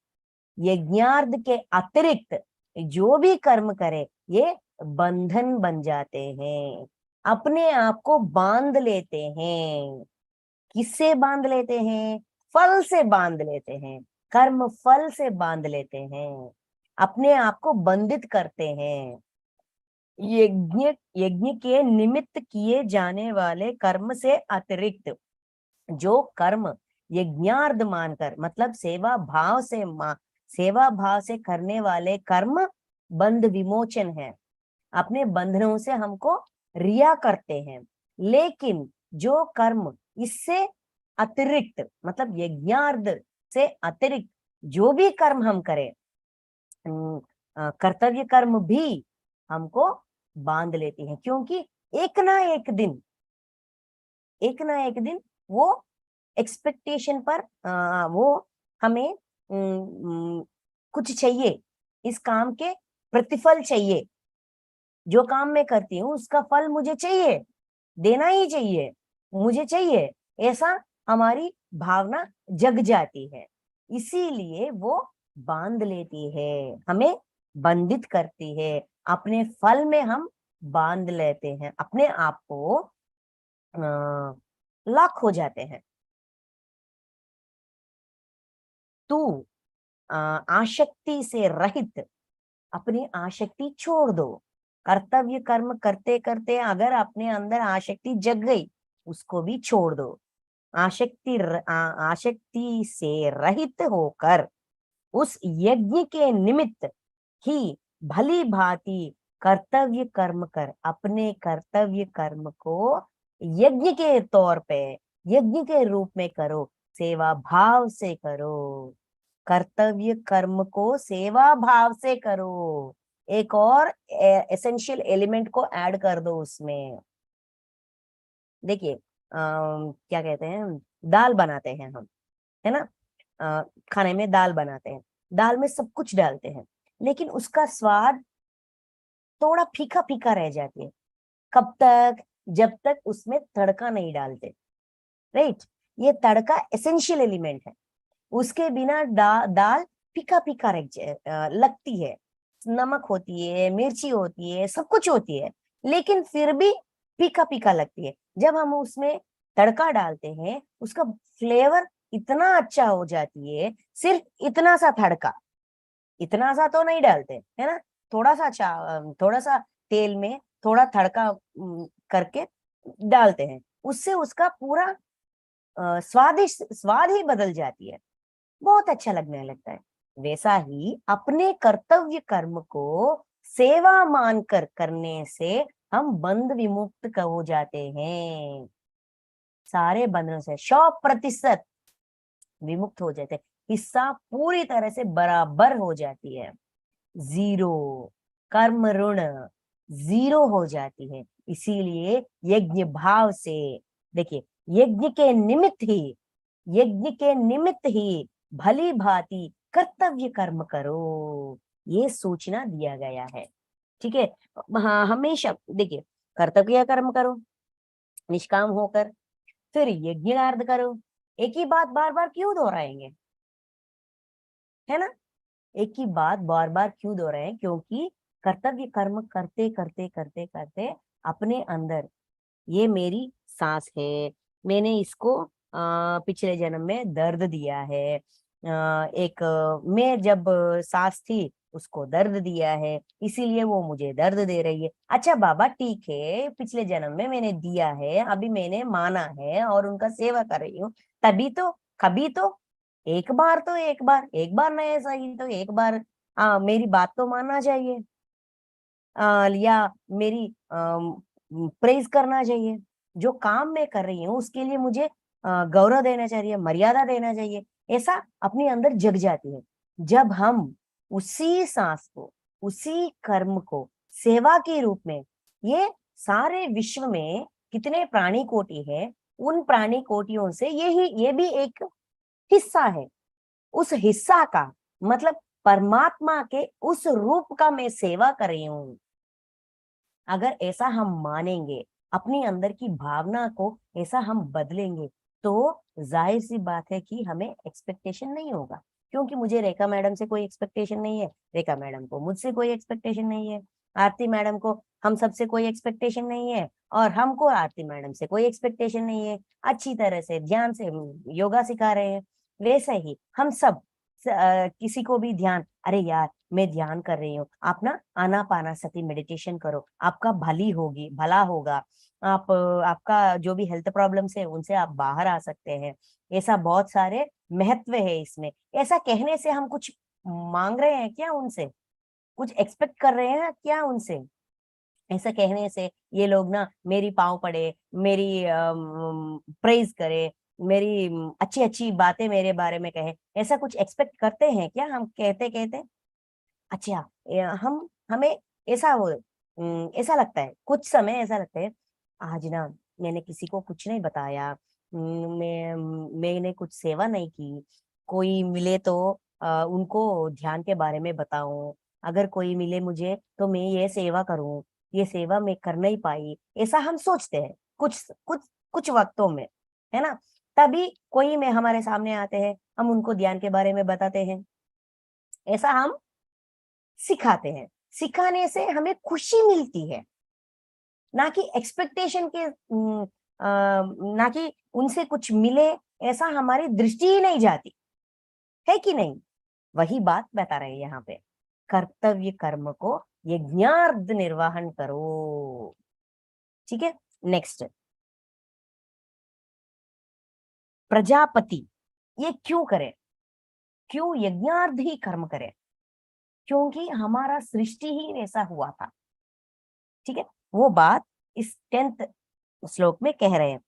यज्ञार्थ के अतिरिक्त जो भी कर्म करे ये बंधन बन जाते हैं, अपने आप को बांध लेते हैं। किससे बांध लेते हैं? फल से बांध लेते हैं, कर्म फल से बांध लेते हैं, अपने आप को बंधित करते हैं। यज्ञ के निमित्त किए जाने वाले कर्म से अतिरिक्त जो कर्म यज्ञार्थ मानकर, मतलब सेवा भाव से करने वाले कर्म बंध विमोचन है। अपने बंधनों से हमको रिया करते हैं। लेकिन जो कर्म इससे अतिरिक्त, मतलब यज्ञार्थ से अतिरिक्त जो भी कर्म हम करें, कर्तव्य कर्म भी हमको बांध लेती हैं। क्योंकि एक ना एक दिन वो एक्सपेक्टेशन पर वो हमें कुछ चाहिए, इस काम के प्रतिफल चाहिए। जो काम मैं करती हूँ उसका फल मुझे चाहिए, देना ही चाहिए, मुझे चाहिए, ऐसा हमारी भावना जग जाती है। इसीलिए वो बांध लेती है, हमें बंधित करती है। अपने फल में हम बांध लेते हैं, अपने आप को लॉक हो जाते हैं। तू आसक्ति से रहित, अपनी आसक्ति छोड़ दो। कर्तव्य कर्म करते करते अगर अपने अंदर आसक्ति जग गई, उसको भी छोड़ दो। आसक्ति से रहित होकर उस यज्ञ के निमित्त ही भली भांति कर्तव्य कर्म कर, अपने कर्तव्य कर्म को यज्ञ के तौर पे, यज्ञ के रूप में करो, सेवा भाव से करो। कर्तव्य कर्म को सेवा भाव से करो। एक और एसेंशियल एलिमेंट को ऐड कर दो उसमें। देखिए, क्या कहते हैं, दाल बनाते हैं हम, है ना? खाने में दाल बनाते हैं, दाल में सब कुछ डालते हैं, लेकिन उसका स्वाद थोड़ा फीका फीका रह जाती है। कब तक? जब तक उसमें तड़का नहीं डालते, राइट? ये तड़का एसेंशियल एलिमेंट है। उसके बिना दाल फीका फीका लगती है। नमक होती है, मिर्ची होती है, सब कुछ होती है, लेकिन फिर भी फीका फीका लगती है। जब हम उसमें तड़का डालते हैं, उसका फ्लेवर इतना अच्छा हो जाती है। सिर्फ इतना सा तड़का, इतना सा तो नहीं डालते, है ना? थोड़ा सा तेल में थोड़ा तड़का करके डालते हैं, उससे उसका पूरा स्वाद ही बदल जाती है, बहुत अच्छा लगने लगता है। वैसा ही अपने कर्तव्य कर्म को सेवा मानकर करने से हम बंध विमुक्त हो जाते हैं। सारे बंधनों से 100% विमुक्त हो जाते हैं। हिस्सा पूरी तरह से बराबर हो जाती है, जीरो, कर्म ऋण जीरो हो जाती है। इसीलिए यज्ञ भाव से देखिए, यज्ञ के निमित्त ही भली भांति कर्तव्य कर्म करो, ये सूचना दिया गया है। ठीक है, हाँ, हमेशा देखिए, कर्तव्य कर्म करो निष्काम होकर, फिर यज्ञार्थ करो। एक ही बात बार बार क्यों दोहराएंगे, है ना? एक ही बात बार बार क्यों दोहराएं? क्योंकि कर्तव्य कर्म करते करते करते करते अपने अंदर, ये मेरी सांस है, मैंने इसको पिछले जन्म में दर्द दिया है, मैं जब सांस थी उसको दर्द दिया है, इसीलिए वो मुझे दर्द दे रही है। अच्छा बाबा ठीक है, पिछले जन्म में मैंने दिया है, अभी मैंने माना है और उनका सेवा कर रही हूँ, तभी तो, कभी तो, एक बार नहीं सही तो एक बार मेरी बात तो मानना चाहिए, या मेरी प्रेज करना चाहिए। जो काम मैं कर रही हूँ उसके लिए मुझे गौरव देना चाहिए, मर्यादा देना चाहिए, ऐसा अपने अंदर जग जाती है। जब हम उसी सांस को, उसी कर्म को सेवा के रूप में, ये सारे विश्व में कितने प्राणी कोटि है, उन प्राणी कोटियों से ये भी एक हिस्सा है, उस हिस्सा का मतलब परमात्मा के उस रूप का मैं सेवा कर रही हूँ। अगर ऐसा हम मानेंगे, अपनी अंदर की भावना को ऐसा हम बदलेंगे, तो जाहिर सी बात है कि हमें एक्सपेक्टेशन नहीं होगा। क्योंकि मुझे रेखा मैडम से कोई एक्सपेक्टेशन नहीं है, रेखा मैडम को मुझसे कोई एक्सपेक्टेशन नहीं है, आरती मैडम को हम सबसे कोई एक्सपेक्टेशन नहीं है, और हमको आरती मैडम से कोई एक्सपेक्टेशन नहीं है। अच्छी तरह से ध्यान से योगा सिखा रहे हैं, वैसे ही हम सब किसी को भी ध्यान, अरे यार मैं ध्यान कर रही हूँ, आप ना आनापानासती मेडिटेशन करो, आपका भला होगा, आपका जो भी हेल्थ प्रॉब्लम्स है उनसे आप बाहर आ सकते हैं। ऐसा बहुत सारे महत्व है इसमें। ऐसा कहने से हम कुछ मांग रहे हैं क्या उनसे, कुछ एक्सपेक्ट कर रहे हैं क्या उनसे? ऐसा कहने से ये लोग ना मेरी पाँव पड़े, मेरी प्रेज करे, मेरी अच्छी अच्छी बातें मेरे बारे में कहे, ऐसा कुछ एक्सपेक्ट करते हैं क्या हम कहते कहते? अच्छा, हम हमें ऐसा लगता है, कुछ समय ऐसा लगता है, आज ना मैंने किसी को कुछ नहीं बताया, मैंने कुछ सेवा नहीं की, कोई मिले तो उनको ध्यान के बारे में बताऊं, अगर कोई मिले मुझे तो मैं ये सेवा करूं, ये सेवा मैं कर नहीं पाई, ऐसा हम सोचते हैं कुछ कुछ कुछ वक्तों में, है ना? तभी कोई में हमारे सामने आते हैं, हम उनको ध्यान के बारे में बताते हैं, ऐसा हम सिखाते हैं। सिखाने से हमें खुशी मिलती है, ना कि एक्सपेक्टेशन के ना कि उनसे कुछ मिले, ऐसा हमारी दृष्टि ही नहीं जाती है कि नहीं? वही बात बता रहे हैं यहाँ पे, कर्तव्य कर्म को यज्ञार्थ निर्वाहन करो। ठीक है, नेक्स्ट, प्रजापति ये क्यों करे, क्यों यज्ञार्थ ही कर्म करे? क्योंकि हमारा सृष्टि ही वैसा हुआ था। ठीक है, वो बात इस 10th श्लोक में कह रहे हैं।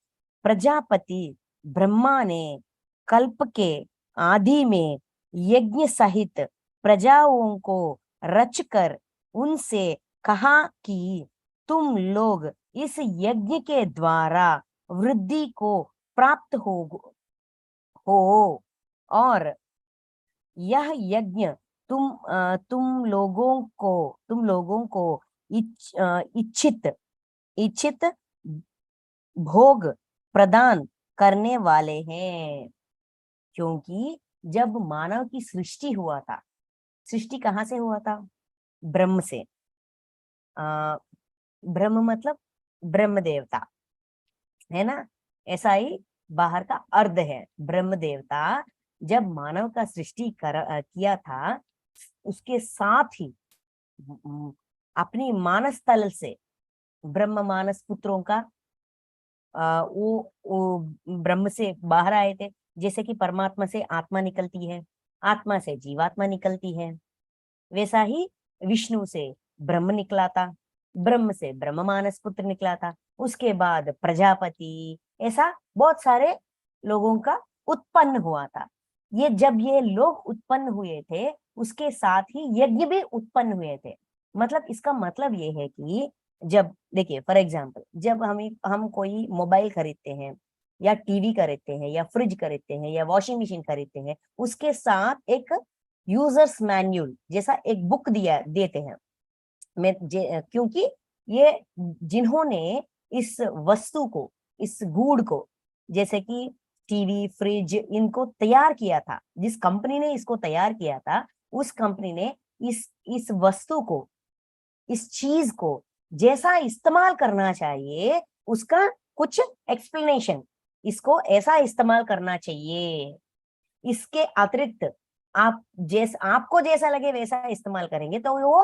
प्रजापति ब्रह्मा ने कल्प के आदि में यज्ञ सहित प्रजाओं को रचकर उनसे कहा कि तुम लोग इस यज्ञ के द्वारा वृद्धि को प्राप्त हो और यह यज्ञ तुम लोगों को इच्छित भोग प्रदान करने वाले हैं। क्योंकि जब मानव की सृष्टि हुआ था, सृष्टि कहाँ से हुआ था? ब्रह्म से। ब्रह्म मतलब ब्रह्म देवता, है ना? ऐसा ही बाहर का अर्थ है। ब्रह्म देवता जब मानव का सृष्टि किया था, उसके साथ ही अपनी मानस तल से ब्रह्म मानस पुत्रों का वो ब्रह्म से बाहर आए थे। जैसे कि परमात्मा से आत्मा निकलती है, आत्मा से जीवात्मा निकलती है, वैसा ही विष्णु से ब्रह्म निकला था, ब्रह्म से ब्रह्म मानस पुत्र निकला था, उसके बाद प्रजापति, ऐसा बहुत सारे लोगों का उत्पन्न हुआ था। ये जब ये लोग उत्पन्न हुए थे, उसके साथ ही यज्ञ भी उत्पन्न हुए थे। मतलब इसका मतलब ये है कि जब देखिए फॉर एग्जाम्पल, जब हम कोई मोबाइल खरीदते हैं या टीवी खरीदते हैं या फ्रिज खरीदते हैं या वॉशिंग मशीन खरीदते हैं, उसके साथ एक यूजर्स मैन्युअल जैसा एक बुक देते हैं। क्योंकि ये जिन्होंने इस वस्तु को, इस गुड़ को, जैसे कि टीवी फ्रिज, इनको तैयार किया था, जिस कंपनी ने इसको तैयार किया था, उस कंपनी ने इस वस्तु को, इस चीज को जैसा इस्तेमाल करना चाहिए उसका कुछ एक्सप्लेनेशन, इसको ऐसा इस्तेमाल करना चाहिए, इसके अतिरिक्त आपको जैसा लगे वैसा इस्तेमाल करेंगे तो वो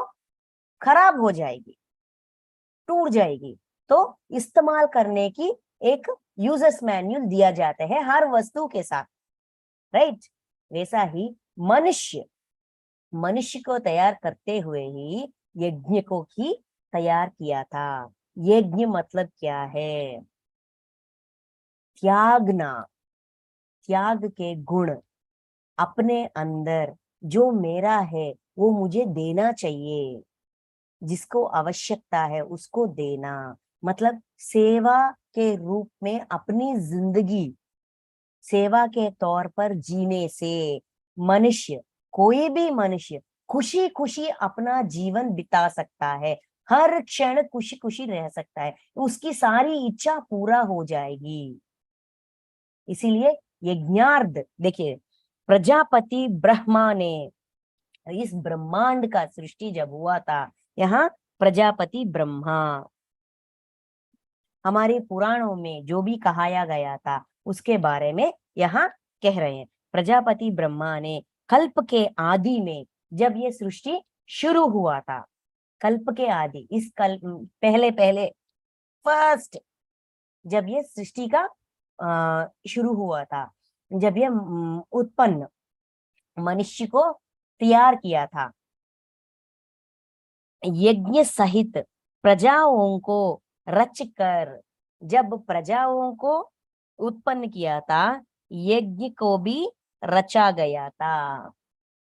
खराब हो जाएगी, टूट जाएगी। तो इस्तेमाल करने की एक यूजर्स मैन्युअल दिया जाता है हर वस्तु के साथ, राइट। वैसा ही मनुष्य को तैयार करते हुए ही यज्ञ को ही तैयार किया था। यज्ञ मतलब क्या है? त्यागना, त्याग के गुण, अपने अंदर जो मेरा है वो मुझे देना चाहिए, जिसको आवश्यकता है उसको देना, मतलब सेवा के रूप में अपनी जिंदगी सेवा के तौर पर जीने से मनुष्य, कोई भी मनुष्य खुशी खुशी अपना जीवन बिता सकता है, हर क्षण खुशी खुशी रह सकता है, उसकी सारी इच्छा पूरा हो जाएगी। इसीलिए यज्ञार्थ, देखिए प्रजापति ब्रह्मा ने, इस ब्रह्मांड का सृष्टि जब हुआ था, यहाँ प्रजापति ब्रह्मा, हमारे पुराणों में जो भी कहाया गया था उसके बारे में यहाँ कह रहे हैं। प्रजापति ब्रह्मा ने कल्प के आदि में, जब ये सृष्टि शुरू हुआ था, कल्प के आदि, इस कल्प पहले फर्स्ट जब ये सृष्टि का शुरू हुआ था, जब ये उत्पन्न मनुष्य को तैयार किया था, यज्ञ सहित प्रजाओं को रच कर, जब प्रजाओं को उत्पन्न किया था, यज्ञ को भी रचा गया था।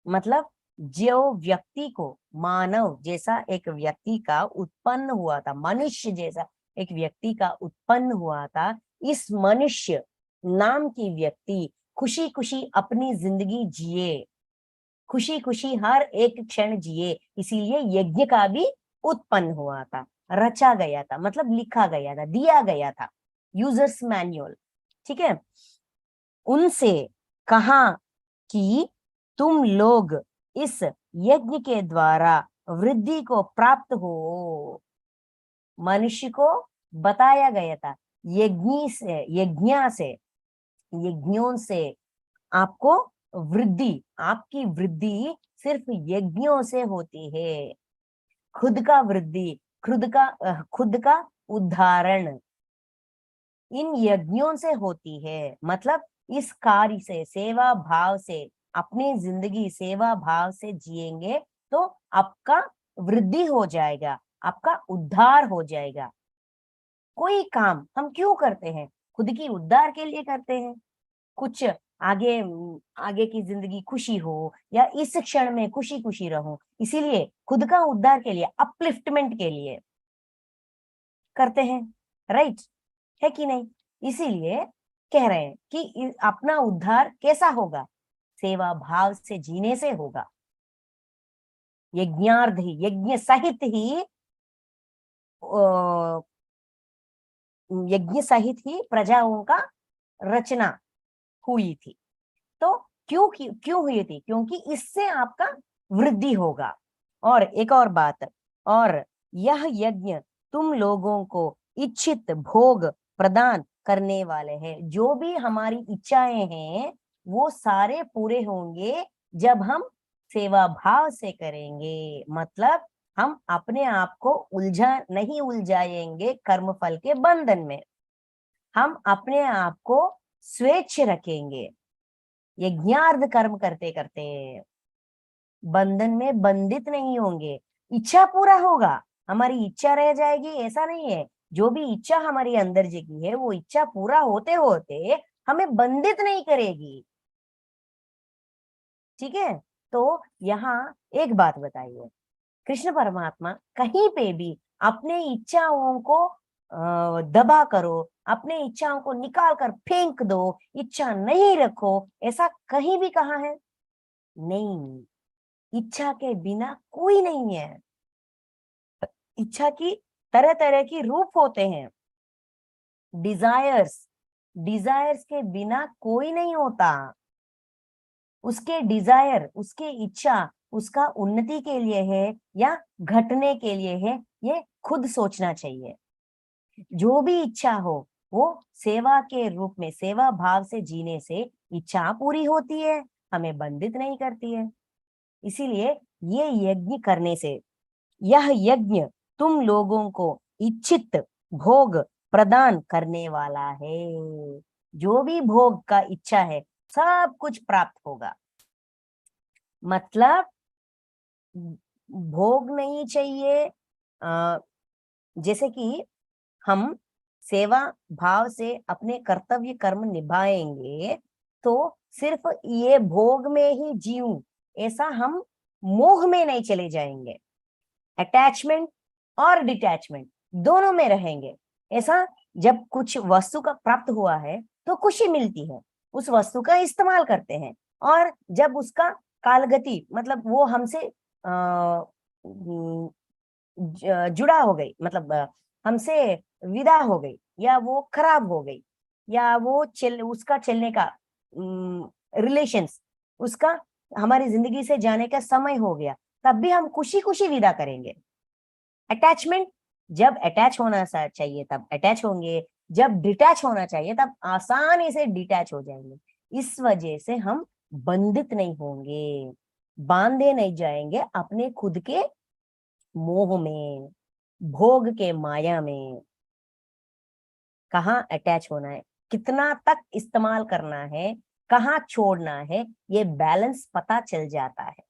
मतलब जो व्यक्ति को, मानव जैसा एक व्यक्ति का उत्पन्न हुआ था, मनुष्य जैसा एक व्यक्ति का उत्पन्न हुआ था, इस मनुष्य नाम की व्यक्ति खुशी खुशी अपनी जिंदगी जिए, खुशी खुशी हर एक क्षण जिए, इसीलिए यज्ञ का भी उत्पन्न हुआ था, रचा गया था, मतलब लिखा गया था, दिया गया था, यूजर्स मैन्युअल, ठीक है। उनसे कहा कि तुम लोग इस यज्ञ के द्वारा वृद्धि को प्राप्त हो। मनुष्य को बताया गया था यज्ञों से आपको वृद्धि, आपकी वृद्धि सिर्फ यज्ञों से होती है। खुद का वृद्धि, खुद का उद्धारण इन यज्ञों से होती है। मतलब इस कार्य से, सेवा भाव से, अपनी जिंदगी सेवा भाव से जिएंगे तो आपका वृद्धि हो जाएगा, आपका उद्धार हो जाएगा। कोई काम हम क्यों करते हैं? खुद की उद्धार के लिए करते हैं, कुछ आगे की जिंदगी खुशी हो या इस क्षण में खुशी खुशी रहूं, इसीलिए खुद का उद्धार के लिए, अपलिफ्टमेंट के लिए करते हैं, राइट है कि नहीं? इसीलिए कह रहे हैं कि अपना उद्धार कैसा होगा? सेवा भाव से जीने से होगा। यज्ञार्थ ही, यज्ञ सहित ही प्रजाओं का रचना हुई थी। तो क्यों हुई थी? क्योंकि इससे आपका वृद्धि होगा। और एक और बात, और यह यज्ञ तुम लोगों को इच्छित भोग प्रदान करने वाले हैं। जो भी हमारी इच्छाएं हैं वो सारे पूरे होंगे जब हम सेवा भाव से करेंगे। मतलब हम अपने आप को नहीं उलझाएंगे कर्म फल के बंधन में, हम अपने आप को स्वेच्छ रखेंगे। यज्ञार्थ कर्म करते करते बंधन में बंधित नहीं होंगे। इच्छा पूरा होगा, हमारी इच्छा रह जाएगी ऐसा नहीं है। जो भी इच्छा हमारी अंदर जगी है वो इच्छा पूरा होते होते हमें बंधित नहीं करेगी, ठीक है। तो यहाँ एक बात बताइए, कृष्ण परमात्मा कहीं पे भी अपने इच्छाओं को दबा करो, अपने इच्छाओं को निकाल कर फेंक दो, इच्छा नहीं रखो, ऐसा कहीं भी कहा है? नहीं। इच्छा के बिना कोई नहीं है। इच्छा की तरह तरह की रूप होते हैं। डिजायर्स, डिजायर्स के बिना कोई नहीं होता। उसके डिजायर, उसके इच्छा उसका उन्नति के लिए है या घटने के लिए है, ये खुद सोचना चाहिए। जो भी इच्छा हो वो सेवा के रूप में, सेवा भाव से जीने से इच्छा पूरी होती है, हमें बंधित नहीं करती है। इसीलिए ये यज्ञ करने से, यह यज्ञ तुम लोगों को इच्छित भोग प्रदान करने वाला है। जो भी भोग का इच्छा है सब कुछ प्राप्त होगा। मतलब भोग नहीं चाहिए। जैसे कि हम सेवा भाव से अपने कर्तव्य कर्म निभाएंगे तो सिर्फ ये भोग में ही जीऊं, ऐसा हम मोह में नहीं चले जाएंगे। अटैचमेंट और डिटैचमेंट दोनों में रहेंगे। ऐसा जब कुछ वस्तु का प्राप्त हुआ है तो खुशी मिलती है, उस वस्तु का इस्तेमाल करते हैं, और जब उसका कालगति मतलब वो हमसे जुड़ा हो गई, मतलब हमसे विदा हो गई, या वो खराब हो गई, या वो उसका चलने का रिलेशंस, उसका हमारी जिंदगी से जाने का समय हो गया, तब भी हम खुशी खुशी विदा करेंगे। अटैचमेंट, जब अटैच होना चाहिए तब अटैच होंगे, जब डिटैच होना चाहिए तब आसानी से डिटैच हो जाएंगे। इस वजह से हम बंधित नहीं होंगे, बांधे नहीं जाएंगे अपने खुद के मोह में, भोग के माया में। कहाँ अटैच होना है, कितना तक इस्तेमाल करना है, कहाँ छोड़ना है, ये बैलेंस पता चल जाता है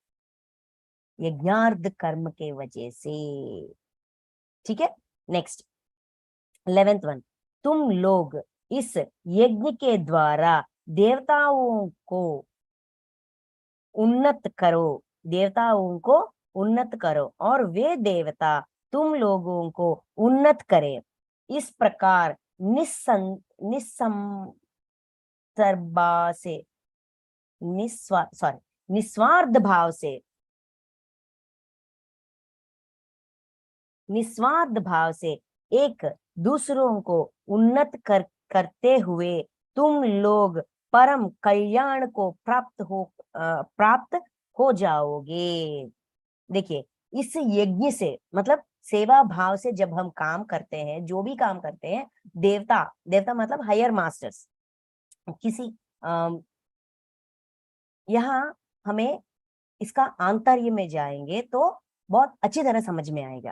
यज्ञार्थ कर्म के वजह से। ठीक है, नेक्स्ट 11th वन, तुम लोग इस यज्ञ के द्वारा देवताओं को उन्नत करो, देवताओं को उन्नत करो और वे देवता तुम लोगों को उन्नत करें। इस प्रकार निस्संसर्बा से, निस्वार्थ भाव से, निस्वार्थ भाव से एक दूसरों को उन्नत करते हुए तुम लोग परम कल्याण को प्राप्त हो जाओगे। देखिए, इस यज्ञ से मतलब सेवा भाव से जब हम काम करते हैं, जो भी काम करते हैं, देवता, देवता मतलब हायर मास्टर्स, किसी यहाँ हमें इसका आंतर्य में जाएंगे तो बहुत अच्छी तरह समझ में आएगा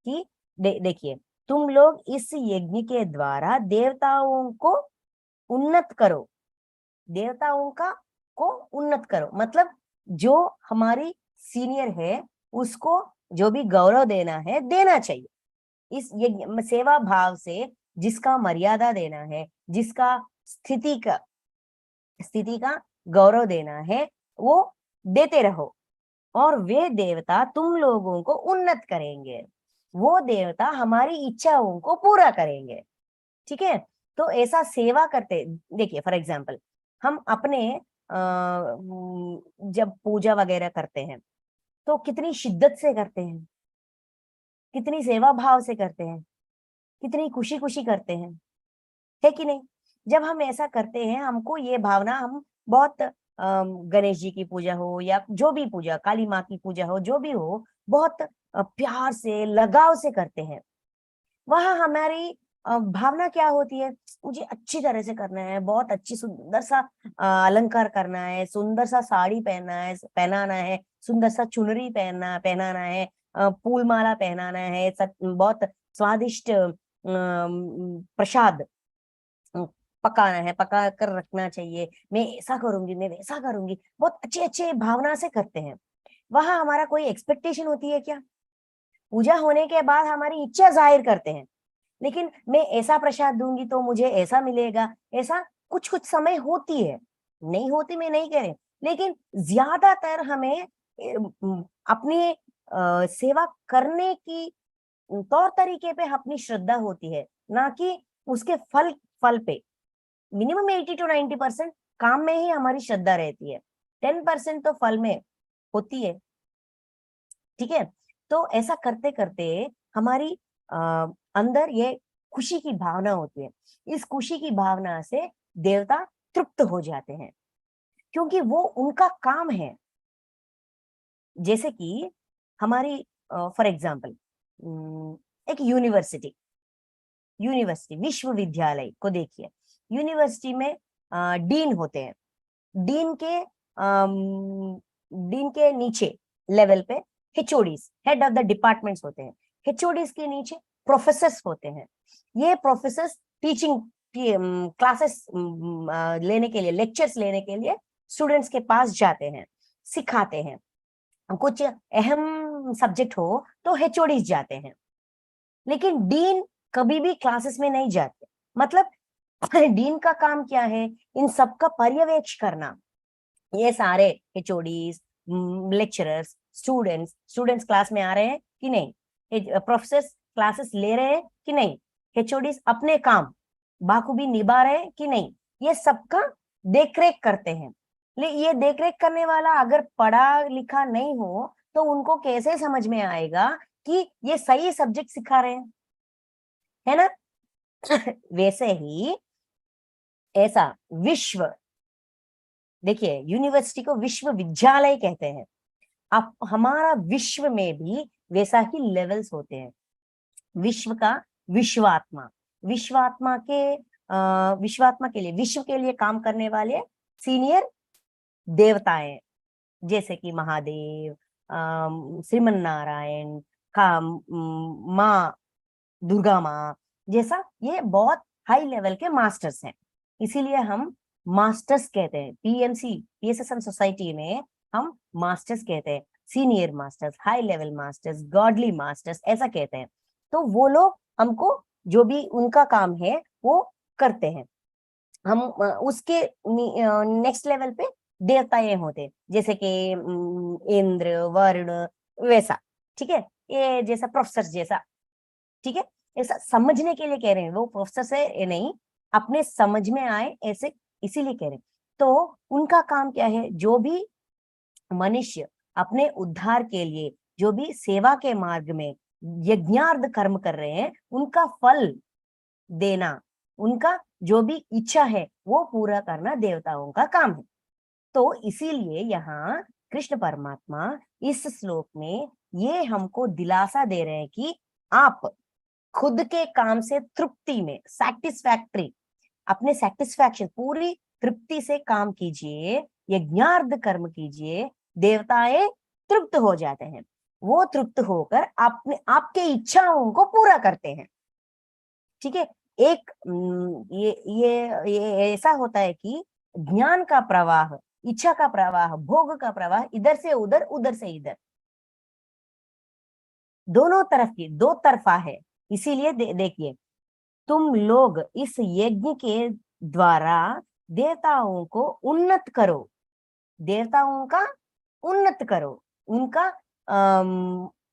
कि देखिए, तुम लोग इस यज्ञ के द्वारा देवताओं को उन्नत करो, देवताओं को उन्नत करो, मतलब जो हमारी सीनियर है उसको जो भी गौरव देना है देना चाहिए। इस यज्ञ सेवा भाव से जिसका मर्यादा देना है, जिसका स्थिति का गौरव देना है, वो देते रहो और वे देवता तुम लोगों को उन्नत करेंगे, वो देवता हमारी इच्छाओं को पूरा करेंगे। ठीक है, तो ऐसा सेवा करते, देखिए फॉर एग्जाम्पल हम अपने जब पूजा वगैरह करते हैं तो कितनी शिद्दत से करते हैं, कितनी सेवा भाव से करते हैं, कितनी खुशी खुशी करते हैं, है कि नहीं? जब हम ऐसा करते हैं, हमको ये भावना, हम बहुत गणेश जी की पूजा हो या जो भी पूजा, काली माँ की पूजा हो, जो भी हो, बहुत प्यार से लगाव से करते हैं। वहां हमारी भावना क्या होती है, मुझे अच्छी तरह से करना है, बहुत अच्छी सुंदर सा अलंकार करना है, सुंदर सा साड़ी पहनाना है, सुंदर सा चुनरी पहनाना है, फूल माला पहनाना है, बहुत स्वादिष्ट प्रसाद पकाना है, पका कर रखना चाहिए, मैं ऐसा करूंगी, मैं वैसा करूंगी, बहुत अच्छे अच्छे भावना से करते हैं। वहां हमारा कोई एक्सपेक्टेशन होती है क्या? पूजा होने के बाद हमारी इच्छा जाहिर करते हैं, लेकिन मैं ऐसा प्रसाद दूंगी तो मुझे ऐसा मिलेगा, ऐसा कुछ कुछ समय होती है, नहीं होती मैं नहीं कह रही, लेकिन ज्यादातर हमें अपनी सेवा करने की तौर तरीके पे अपनी श्रद्धा होती है, ना कि उसके फल पे। मिनिमम 80 to 90% काम में ही हमारी श्रद्धा रहती है, 10% तो फल में होती है। ठीक है, तो ऐसा करते करते हमारी अंदर ये खुशी की भावना होती है। इस खुशी की भावना से देवता तृप्त हो जाते हैं, क्योंकि वो उनका काम है। जैसे कि हमारी फॉर एग्जाम्पल एक यूनिवर्सिटी विश्वविद्यालय को देखिए। यूनिवर्सिटी में डीन होते हैं। डीन के नीचे लेवल पे HODs, head of the departments होते हैं। एचओडीज के नीचे प्रोफेसर्स होते हैं। ये प्रोफेसर्स टीचिंग क्लासेस लेने के लिए, लेक्चर्स लेने के लिए स्टूडेंट्स के पास जाते हैं, सिखाते हैं। कुछ अहम सब्जेक्ट हो तो एचओडीज जाते हैं, लेकिन डीन कभी भी क्लासेस में नहीं जाते। मतलब डीन का काम क्या है? इन सबका पर्यवेक्षण करना। ये सारे एचओडीज, लेक्चरर्स, स्टूडेंट्स क्लास में आ रहे हैं कि नहीं, प्रोफेसर्स क्लासेस ले रहे हैं कि नहीं, एचओडीज अपने काम बाखूबी निभा रहे हैं कि नहीं, ये सबका देखरेख करते हैं। ये देखरेख करने वाला अगर पढ़ा लिखा नहीं हो तो उनको कैसे समझ में आएगा कि ये सही सब्जेक्ट सिखा रहे हैं, है ना? वैसे ही ऐसा देखिए, यूनिवर्सिटी को विश्वविद्यालय कहते हैं। अब हमारा विश्व में भी वैसा ही लेवल्स होते हैं। विश्व का विश्वात्मा के लिए, विश्व के लिए काम करने वाले सीनियर देवताएं, जैसे कि महादेव, श्रीमन नारायण का, माँ दुर्गा माँ जैसा, ये बहुत हाई लेवल के मास्टर्स हैं। इसीलिए हम मास्टर्स कहते हैं। PSSM सोसाइटी में हम मास्टर्स कहते हैं, senior masters, high level masters, godly masters, ऐसा कहते हैं। तो वो लोग हमको जो भी उनका काम है वो करते हैं। हम उसके नेक्स्ट लेवल पे देवताएं होते हैं, जैसे कि इंद्र, वरुण, वैसा। ठीक है, ये जैसा प्रोफेसर जैसा। ठीक है, ऐसा समझने के लिए कह रहे हैं, वो प्रोफेसर से नहीं, अपने समझ में आए ऐसे, इसीलिए कह रहे हैं। तो उनका काम क्या है? जो भी मनुष्य अपने उद्धार के लिए, जो भी सेवा के मार्ग में यज्ञार्थ कर्म कर रहे हैं, उनका फल देना, उनका जो भी इच्छा है वो पूरा करना देवताओं का काम है। तो इसीलिए यहाँ कृष्ण परमात्मा इस श्लोक में ये हमको दिलासा दे रहे हैं कि आप खुद के काम से तृप्ति में, सैटिस्फैक्ट्री, अपने सैटिस्फैक्शन, पूरी तृप्ति से काम कीजिए, यज्ञार्थ कर्म कीजिए, देवताएं तृप्त हो जाते हैं। वो तृप्त होकर आपके इच्छाओं को पूरा करते हैं। ठीक है, एक ये ऐसा होता है कि ज्ञान का प्रवाह, इच्छा का प्रवाह, भोग का प्रवाह इधर से उधर, उधर से इधर, दोनों तरफ की, दो तरफा है। इसीलिए देखिए, तुम लोग इस यज्ञ के द्वारा देवताओं को उन्नत करो, देवताओं का उन्नत करो, उनका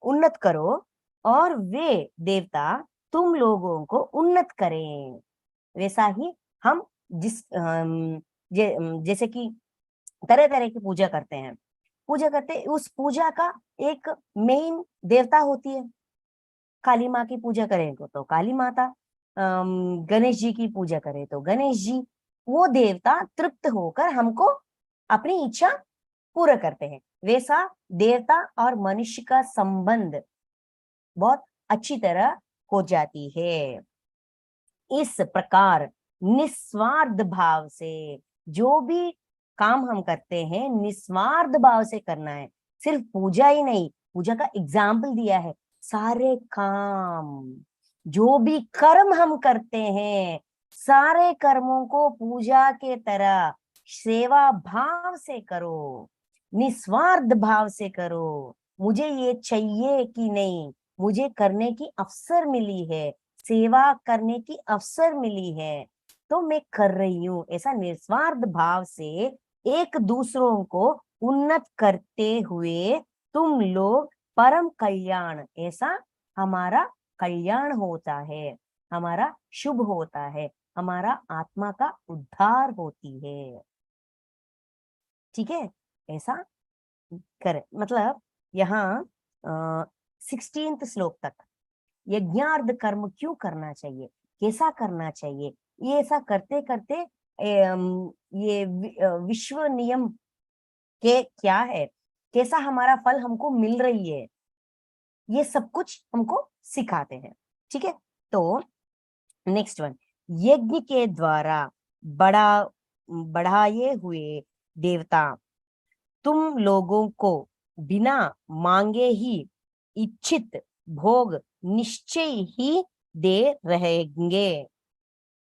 उन्नत करो, और वे देवता तुम लोगों को उन्नत करें। वैसा ही हम जैसे कि तरह तरह की पूजा करते हैं, उस पूजा का एक मेन देवता होती है। काली माँ की पूजा करें तो काली माता, गणेश जी की पूजा करें तो गणेश जी। वो देवता तृप्त होकर हमको अपनी इच्छा पूरा करते हैं। वैसा देवता और मनुष्य का संबंध बहुत अच्छी तरह हो जाती है। इस प्रकार निस्वार्थ भाव से जो भी काम हम करते हैं, निस्वार्थ भाव से करना है। सिर्फ पूजा ही नहीं, पूजा का एग्जाम्पल दिया है, सारे काम, जो भी कर्म हम करते हैं, सारे कर्मों को पूजा के तरह सेवा भाव से करो, निस्वार्थ भाव से करो। मुझे ये चाहिए कि नहीं, मुझे करने की अवसर मिली है, सेवा करने की अवसर मिली है, तो मैं कर रही हूँ। ऐसा निस्वार्थ भाव से एक दूसरों को उन्नत करते हुए तुम लोग परम कल्याण, ऐसा हमारा कल्याण होता है, हमारा शुभ होता है, हमारा आत्मा का उद्धार होती है। ठीक है, ऐसा करें। मतलब यहाँ 16th श्लोक तक यज्ञार्थ कर्म क्यों करना चाहिए, कैसा करना चाहिए, ये ऐसा करते करते ये विश्व नियम के क्या है, कैसा हमारा फल हमको मिल रही है, ये सब कुछ हमको सिखाते हैं। ठीक है, तो नेक्स्ट वन, यज्ञ के द्वारा बढ़ाए हुए देवता तुम लोगों को बिना मांगे ही इच्छित भोग निश्चय ही दे रहेंगे।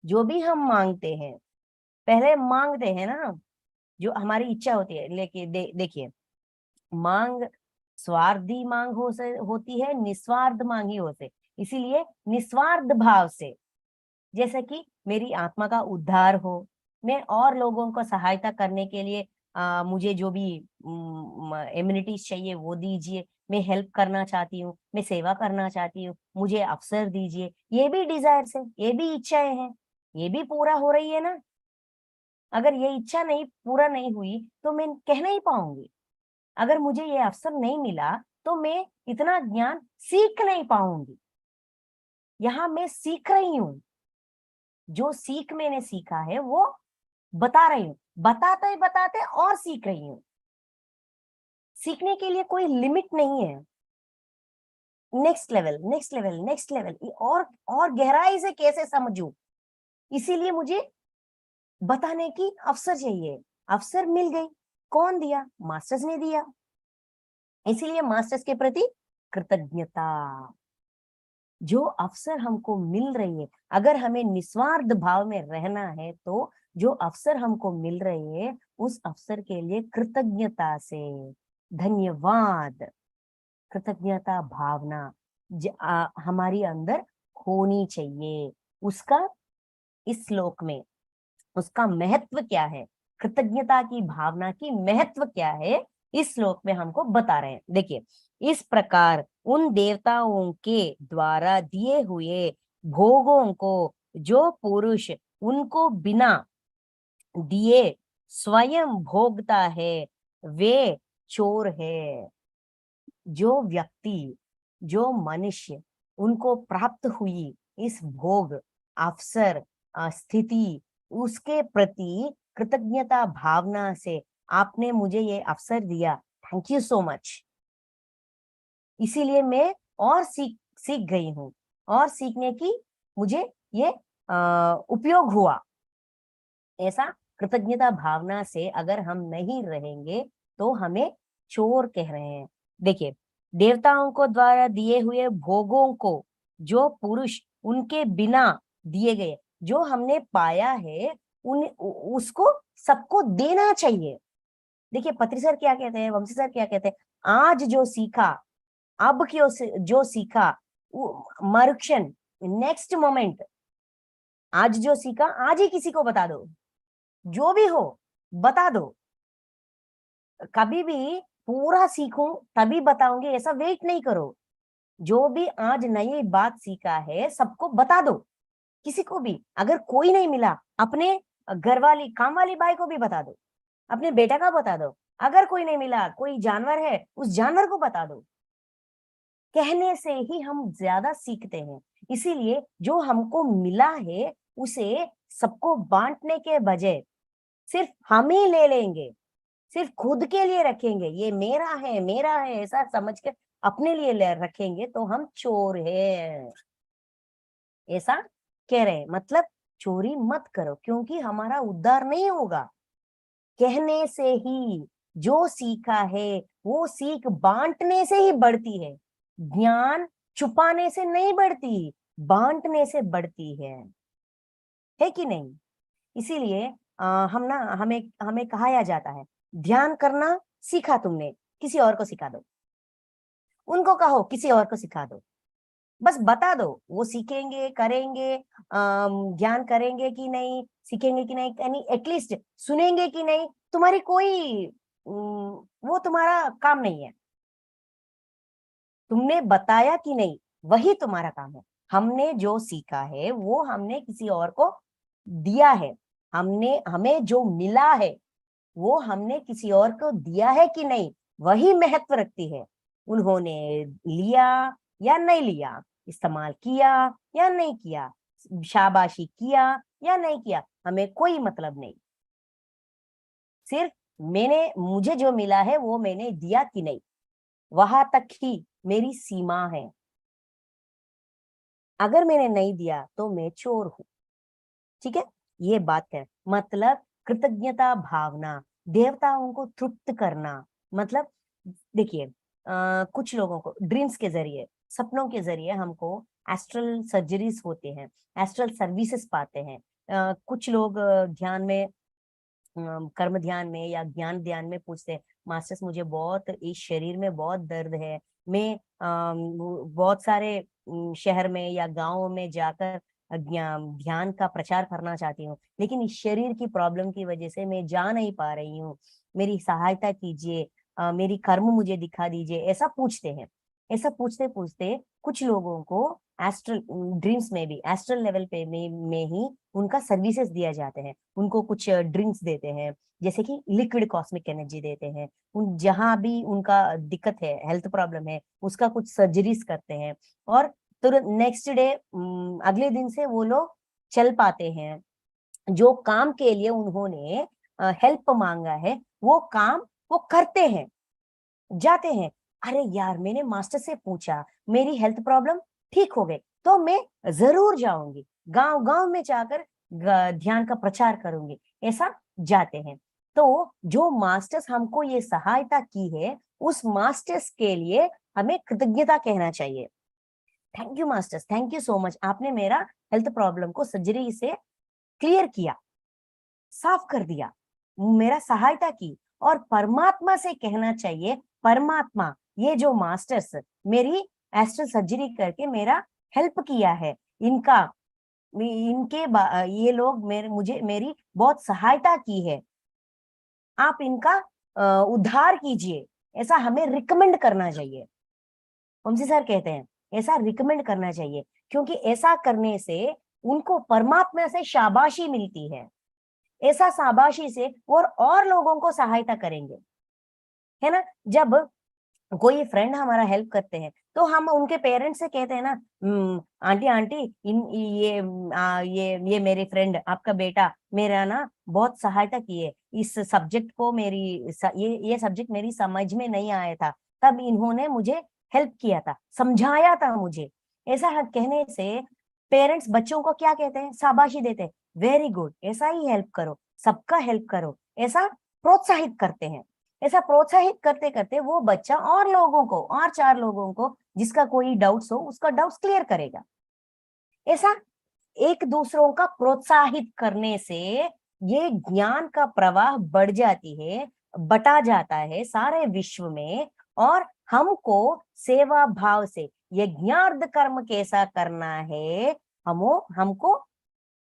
जो भी हम मांगते हैं, पहले मांगते हैं ना, जो हमारी इच्छा होती है, लेकिन देखिए मांग स्वार्थी मांग होती है, निस्वार्थ मांग ही होते, इसीलिए निस्वार्थ भाव से, जैसे कि मेरी आत्मा का उद्धार हो, मैं और लोगों को सहायता करने के लिए मुझे जो भी इम्यूनिटीज चाहिए वो दीजिए, मैं हेल्प करना चाहती हूँ, मैं सेवा करना चाहती हूँ, मुझे अवसर दीजिए, ये भी डिजायर्स है, ये भी इच्छाएं हैं, ये भी पूरा हो रही है ना। अगर ये इच्छा नहीं पूरा नहीं हुई तो मैं कह नहीं पाऊंगी, अगर मुझे ये अवसर नहीं मिला तो मैं इतना ज्ञान सीख नहीं पाऊंगी। यहाँ मैं सीख रही हूँ, जो सीख मैंने सीखा है वो बता रही हूँ, बताते बताते और सीख रही हूँ। सीखने के लिए कोई लिमिट नहीं है। Next level, next level, next level, और गहराई से कैसे समझूं, इसीलिए मुझे बताने की अवसर चाहिए। अवसर मिल गई, कौन दिया? मास्टर्स ने दिया, इसीलिए मास्टर्स के प्रति कृतज्ञता। जो अवसर हमको मिल रही है, अगर हमें निस्वार्थ भाव में रहना है तो जो अवसर हमको मिल रहे हैं उस अवसर के लिए कृतज्ञता से धन्यवाद, कृतज्ञता भावना हमारी अंदर होनी चाहिए। उसका इस श्लोक में उसका महत्व क्या है, कृतज्ञता की भावना की महत्व क्या है, इस श्लोक में हमको बता रहे हैं। देखिए, इस प्रकार उन देवताओं के द्वारा दिए हुए भोगों को जो पुरुष उनको बिना दिए स्वयं भोगता है वे चोर है। जो व्यक्ति, जो मनुष्य उनको प्राप्त हुई इस भोग, अवसर, स्थिति, उसके प्रति कृतज्ञता भावना से आपने मुझे ये अवसर दिया, थैंक यू सो मच, इसीलिए मैं और सीख गई हूँ, और सीखने की मुझे ये उपयोग हुआ। ऐसा कृतज्ञता भावना से अगर हम नहीं रहेंगे तो हमें चोर कह रहे हैं। देखिए, देवताओं को द्वारा दिए हुए भोगों को जो पुरुष उनके बिना दिए गए, जो हमने पाया है उसको सबको देना चाहिए। देखिए, पत्री सर क्या कहते हैं, वंशी सर क्या कहते हैं, आज जो सीखा, अब क्यों जो सीखा, मरुक्षण, नेक्स्ट मोमेंट, आज जो सीखा आज ही किसी को बता दो, जो भी हो बता दो। कभी भी पूरा सीखूं तभी बताऊंगी ऐसा वेट नहीं करो। जो भी आज नई बात सीखा है सबको बता दो, किसी को भी। अगर कोई नहीं मिला, अपने घर वाली काम वाली बाई को भी बता दो, अपने बेटा का बता दो। अगर कोई नहीं मिला, कोई जानवर है, उस जानवर को बता दो। कहने से ही हम ज्यादा सीखते हैं, इसीलिए जो हमको मिला है उसे सबको बांटने के बजाय सिर्फ हम ही ले लेंगे, सिर्फ खुद के लिए रखेंगे, ये मेरा है मेरा है ऐसा समझ कर अपने लिए ले रखेंगे तो हम चोर हैं, ऐसा कह रहे हैं। मतलब चोरी मत करो, क्योंकि हमारा उद्धार नहीं होगा। कहने से ही जो सीखा है वो सीख बांटने से ही बढ़ती है। ज्ञान छुपाने से नहीं बढ़ती, बांटने से बढ़ती है कि नहीं? इसीलिए हमें कहाया जाता है, ध्यान करना सीखा तुमने, किसी और को सिखा दो। उनको कहो किसी और को सिखा दो, बस बता दो, वो सीखेंगे, करेंगे, ज्ञान करेंगे कि नहीं, सीखेंगे कि नहीं, यानी एटलीस्ट सुनेंगे कि नहीं, तुम्हारी कोई वो तुम्हारा काम नहीं है। तुमने बताया कि नहीं वही तुम्हारा काम है। हमने जो सीखा है वो हमने किसी और को दिया है, हमें जो मिला है वो हमने किसी और को दिया है कि नहीं, वही महत्व रखती है। उन्होंने लिया या नहीं लिया, इस्तेमाल किया या नहीं किया, शाबाशी किया या नहीं किया, हमें कोई मतलब नहीं। सिर्फ मुझे जो मिला है वो मैंने दिया कि नहीं, वहां तक ही मेरी सीमा है। अगर मैंने नहीं दिया तो मैं चोर हूं। ठीक है, ये बात है। मतलब कृतज्ञता भावना, देवताओं को तृप्त करना। मतलब देखिए, कुछ लोगों को ड्रीम्स के जरिए, सपनों के जरिए हमको एस्ट्रल सर्जरीज होते हैं, एस्ट्रल सर्विसेज पाते हैं। कुछ लोग ध्यान में, कर्म ध्यान में या ज्ञान ध्यान में पूछते हैं, मास्टर्स मुझे बहुत इस शरीर में बहुत दर्द है, मैं बहुत सारे शहर में या गांव में जाकर ध्यान का प्रचार करना चाहती हूँ, लेकिन इस शरीर की प्रॉब्लम की वजह से मैं जा नहीं पा रही हूँ, मेरी सहायता कीजिए, मेरी कर्म मुझे दिखा दीजिए, ऐसा पूछते हैं। ऐसा पूछते पूछते कुछ लोगों को एस्ट्रल ड्रीम्स में भी, एस्ट्रल लेवल पे में ही उनका सर्विसेज दिया जाते हैं। उनको कुछ ड्रिंक्स देते हैं, जैसे कि लिक्विड कॉस्मिक एनर्जी देते हैं। उन जहां भी उनका दिक्कत है, हेल्थ प्रॉब्लम है, उसका कुछ सर्जरीज करते हैं, और तुरंत नेक्स्ट डे, अगले दिन से वो लोग चल पाते हैं। जो काम के लिए उन्होंने हेल्प मांगा है वो काम वो करते हैं, जाते हैं। अरे यार, मैंने मास्टर से पूछा, मेरी हेल्थ प्रॉब्लम ठीक हो गई, तो मैं जरूर जाऊंगी, गांव गांव में जाकर ध्यान का प्रचार करूंगी, ऐसा जाते हैं। तो जो मास्टर्स हमको ये सहायता की है, उस मास्टर्स के लिए हमें कृतज्ञता कहना चाहिए। Thank you masters, thank you so much, आपने मेरा हेल्थ प्रॉब्लम को सर्जरी से क्लियर किया, साफ कर दिया, मेरा सहायता की। और परमात्मा से कहना चाहिए, परमात्मा, ये जो मास्टर्स मेरी एस्ट्रल सर्जरी करके मेरा हेल्प किया है, इनका ये लोग मेरी बहुत सहायता की है, आप इनका उद्धार कीजिए, ऐसा हमें रिकमेंड करना चाहिए। वंशी सर कहते हैं ऐसा रिकमेंड करना चाहिए, क्योंकि ऐसा करने से उनको परमात्मा से शाबाशी मिलती है। ऐसा शाबाशी से और लोगों को सहायता करेंगे, है ना। जब कोई फ्रेंड हमारा हेल्प करते हैं तो हम उनके पेरेंट्स से कहते हैं ना, आंटी आंटी ये मेरे फ्रेंड, आपका बेटा मेरा ना बहुत सहायता की है, इस सब्जेक्ट को ये सब्जेक्ट मेरी समझ में नहीं आया था, तब इन्होंने मुझे हेल्प किया था, समझाया था मुझे। ऐसा कहने से पेरेंट्स बच्चों को क्या कहते हैं, शाबाशी देते हैं, वेरी गुड, ऐसा ही हेल्प करो, सबका हेल्प करो, ऐसा प्रोत्साहित करते हैं। ऐसा प्रोत्साहित करते करते वो बच्चा और लोगों को, और 4 लोगों को जिसका कोई डाउट्स हो, उसका डाउट्स क्लियर करेगा। ऐसा एक दूसरों का प्रोत्साहित करने से ये ज्ञान का प्रवाह बढ़ जाती है, बटा जाता है सारे विश्व में, और हमको सेवा भाव से यज्ञार्थ कर्म कैसा करना है, हमको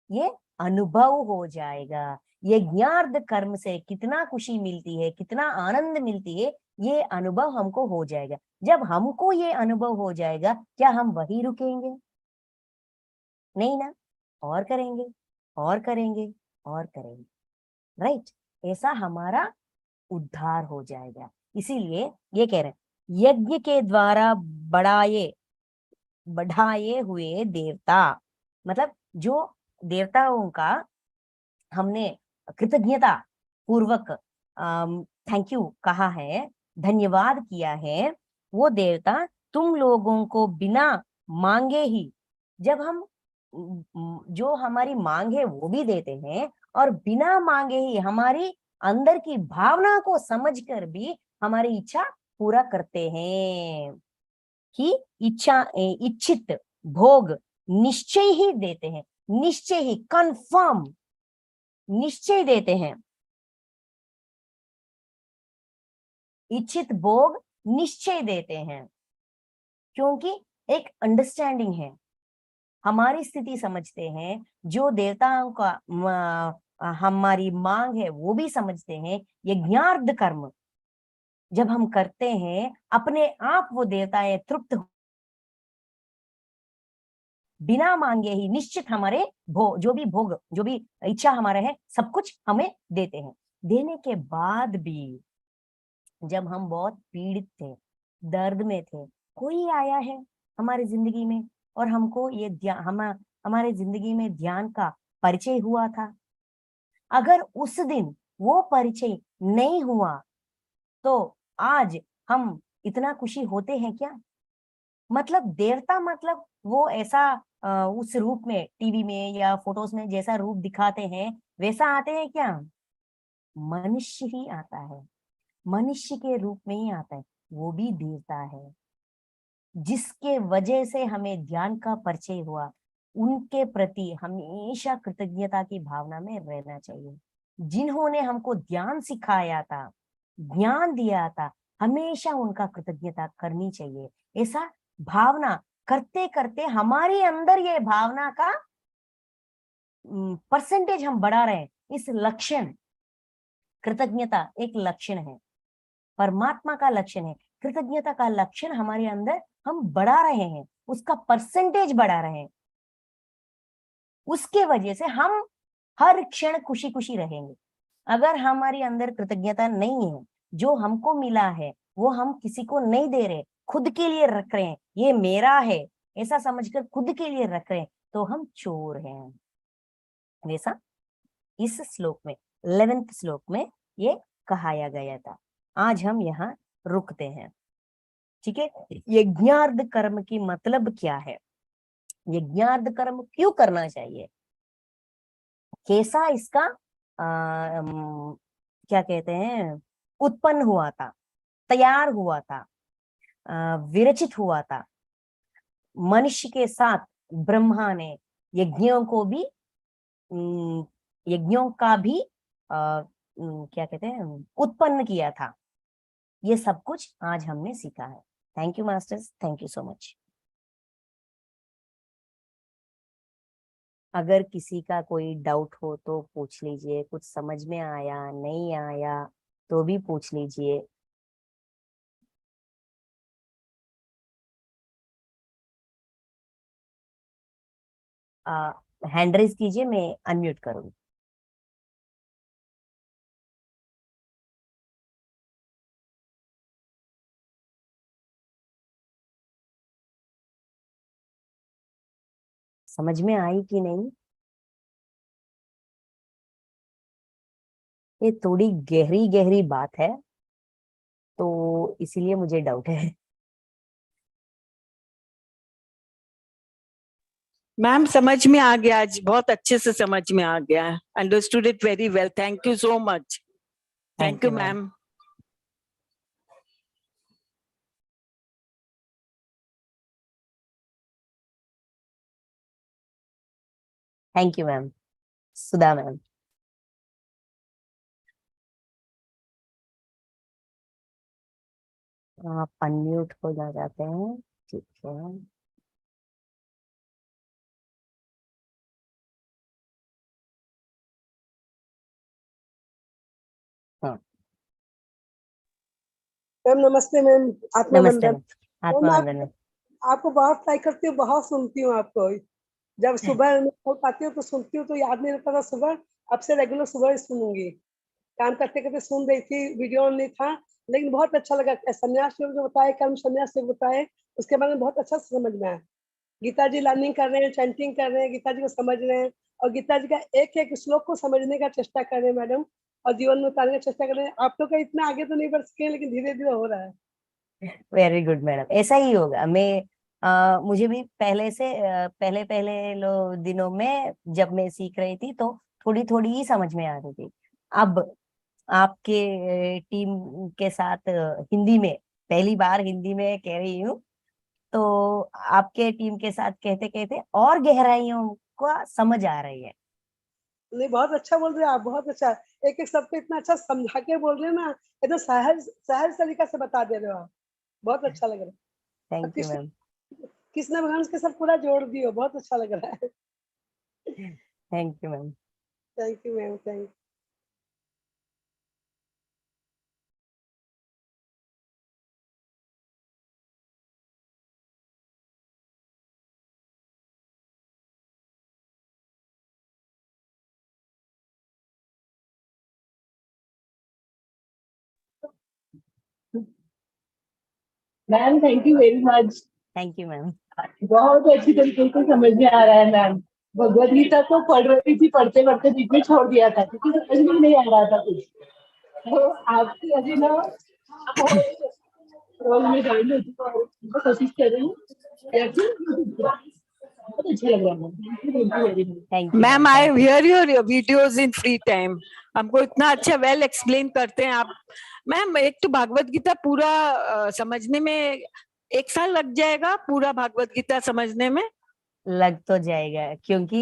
ये अनुभव हो जाएगा। यज्ञार्थ कर्म से कितना खुशी मिलती है, कितना आनंद मिलती है, ये अनुभव हमको हो जाएगा। जब हमको ये अनुभव हो जाएगा, क्या हम वही रुकेंगे? नहीं ना, और करेंगे, और करेंगे, और करेंगे, राइट। ऐसा हमारा उद्धार हो जाएगा। इसीलिए ये कह रहे हैं, यज्ञ के द्वारा बढ़ाए हुए देवता, मतलब जो देवताओं का हमने कृतज्ञता पूर्वक थैंक यू कहा है, धन्यवाद किया है, वो देवता तुम लोगों को बिना मांगे ही, जब हम जो हमारी मांग है वो भी देते हैं, और बिना मांगे ही हमारी अंदर की भावना को समझकर भी हमारी इच्छा पूरा करते हैं, कि इच्छित भोग निश्चय ही देते हैं, निश्चय ही, कंफर्म निश्चय देते हैं। इच्छित भोग निश्चय देते हैं, क्योंकि एक अंडरस्टैंडिंग है, हमारी स्थिति समझते हैं, जो देवताओं का हमारी मांग है वो भी समझते हैं। यज्ञार्थ कर्म जब हम करते हैं, अपने आप वो देवताएं तृप्त बिना मांगे ही निश्चित हमारे जो भी इच्छा हमारे है सब कुछ हमें देते हैं। देने के बाद भी जब हम बहुत पीड़ित थे, दर्द में थे, कोई आया है हमारी जिंदगी में और हमको ये हमारे जिंदगी में ध्यान का परिचय हुआ था। अगर उस दिन वो परिचय नहीं हुआ तो आज हम इतना खुशी होते हैं क्या? मतलब देवता, मतलब वो ऐसा उस रूप में टीवी में या फोटोज में जैसा रूप दिखाते हैं वैसा आते हैं क्या? मनुष्य ही आता है, मनुष्य के रूप में ही आता है, वो भी देवता है। जिसके वजह से हमें ज्ञान का परिचय हुआ, उनके प्रति हमेशा कृतज्ञता की भावना में रहना चाहिए। जिन्होंने हमको ज्ञान सिखाया था, ज्ञान दिया था, हमेशा उनका कृतज्ञता करनी चाहिए। ऐसा भावना करते करते हमारे अंदर ये भावना का परसेंटेज हम बढ़ा रहे हैं। इस लक्षण, कृतज्ञता एक लक्षण है, परमात्मा का लक्षण है। कृतज्ञता का लक्षण हमारे अंदर हम बढ़ा रहे हैं, उसका परसेंटेज बढ़ा रहे हैं। उसके वजह से हम हर क्षण खुशी खुशी रहेंगे। अगर हमारे अंदर कृतज्ञता नहीं है, जो हमको मिला है वो हम किसी को नहीं दे रहे, खुद के लिए रख रहे हैं, ये मेरा है ऐसा समझकर खुद के लिए रख रहे हैं, तो हम चोर हैं। वैसा इस श्लोक में 11वें श्लोक में ये कहाया गया था। आज हम यहाँ रुकते हैं, ठीक है। यज्ञार्थ कर्म की मतलब क्या है, यज्ञार्थ कर्म क्यों करना चाहिए, कैसा इसका क्या कहते हैं उत्पन्न हुआ था, तैयार हुआ था, विरचित हुआ था। मनुष्य के साथ ब्रह्मा ने यज्ञों को भी यज्ञों का भी क्या कहते हैं उत्पन्न किया था। ये सब कुछ आज हमने सीखा है। Thank you masters, thank you so much. अगर किसी का कोई डाउट हो तो पूछ लीजिए, कुछ समझ में आया नहीं आया तो भी पूछ लीजिए। हैंड रेज कीजिए, मैं अनम्यूट करूंगी। समझ में आई कि नहीं? ये थोड़ी गहरी गहरी बात है तो इसीलिए मुझे डाउट है। मैम समझ में आ गया, आज बहुत अच्छे से समझ में आ गया। Understood it very well. Thank you so much. Thank you ma'am. Thank you ma'am. Sudha ma'am. आप अनम्यूट हो जाते हैं, ठीक है। हाँ, मैम नमस्ते मैम। आत्मा नमस्ते वंदन। मैम। मैम आत्मा वंदन। आपको बहुत ट्राई करती हूँ, बहुत सुनती हूँ आपको। जब सुबह नहीं हो पाती हूँ तो सुनती हूँ, तो याद नहीं रहता था सुबह। अब से रेगुलर सुबह ही सुनूंगी। काम करते करते सुन रही थी, वीडियो ऑन नहीं था, लेकिन बहुत अच्छा लगा। संन्यास योग जो बताए, कर्म संन्यास योग बताए, उसके बारे में बहुत अच्छा समझ में आया। गीता जी लर्निंग कर रहे हैं, चैंटिंग कर रहे हैं, गीता जी को समझ रहे हैं, और गीता जी का एक एक श्लोक को समझने का चेष्टा कर रहे हैं मैडम, और जीवन में उतारने का चेष्टा कर रहे हैं। आप लोग का इतना आगे तो नहीं बढ़ सके, लेकिन धीरे धीरे हो रहा है। वेरी गुड मैडम, ऐसा ही होगा। मैं मुझे भी पहले से पहले पहले दिनों में जब मैं सीख रही थी तो थोड़ी थोड़ी ही समझ में आ रही थी। अब आपके टीम के साथ हिंदी में, पहली बार हिंदी में कह रही हूँ, तो आपके टीम के साथ कहते कहते और गहराइयों का समझ आ रही है। नहीं, बहुत अच्छा बोल रहे हैं आप, बहुत अच्छा। एक एक शब्द को इतना अच्छा समझा के बोल रहे हैं ना, एकदम सहज सहज तरीका से बता दे रहे हो आप। बहुत अच्छा लग रहा है। और thank you Krishna ma'am. Krishna भगवान के साथ पूरा जोड़ दियो, बहुत अच्छा लग रहा है। Thank you ma'am. Thank you ma'am, thank ma'am thank you very much. Thank you ma'am. बहुत अच्छी तरीके से समझ में आ रहा है मैम। भगवद गीता तो पढ़ रही थी, पढ़ते पढ़ते बीच में छोड़ दिया था क्योंकि समझ में नहीं आ रहा था कुछ। तो आपकी अभी ना रोल में ज्वाइन होती हूँ और उनको कोशिश कर रही हूँ। या फिर बहुत अच्छा लग रहा है ma'am. Thank you very much. Thank you ma'am ma'am. I hear your videos in free time. हमको इतना अच्छा वेल एक्सप्लेन करते हैं आप। मैम एक तो भागवत गीता पूरा समझने में 1 साल लग जाएगा, पूरा भागवत गीता समझने में? लग तो जाएगा क्योंकि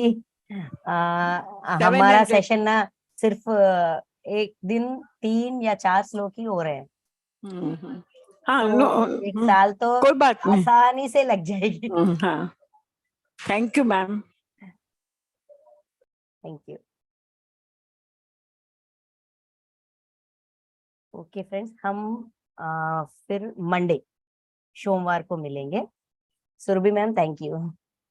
हमारा 700 सेशन ना सिर्फ एक दिन 3 या 4 श्लोक ही हो रहे हैं। हाँ तो नो, 1 साल तो कोई बात नहीं। आसानी से लग जाएगी। हाँ, thank you ma'am. Thank you. Okay friends, हम फिर मंडे सोमवार को मिलेंगे। Surabhi ma'am thank you.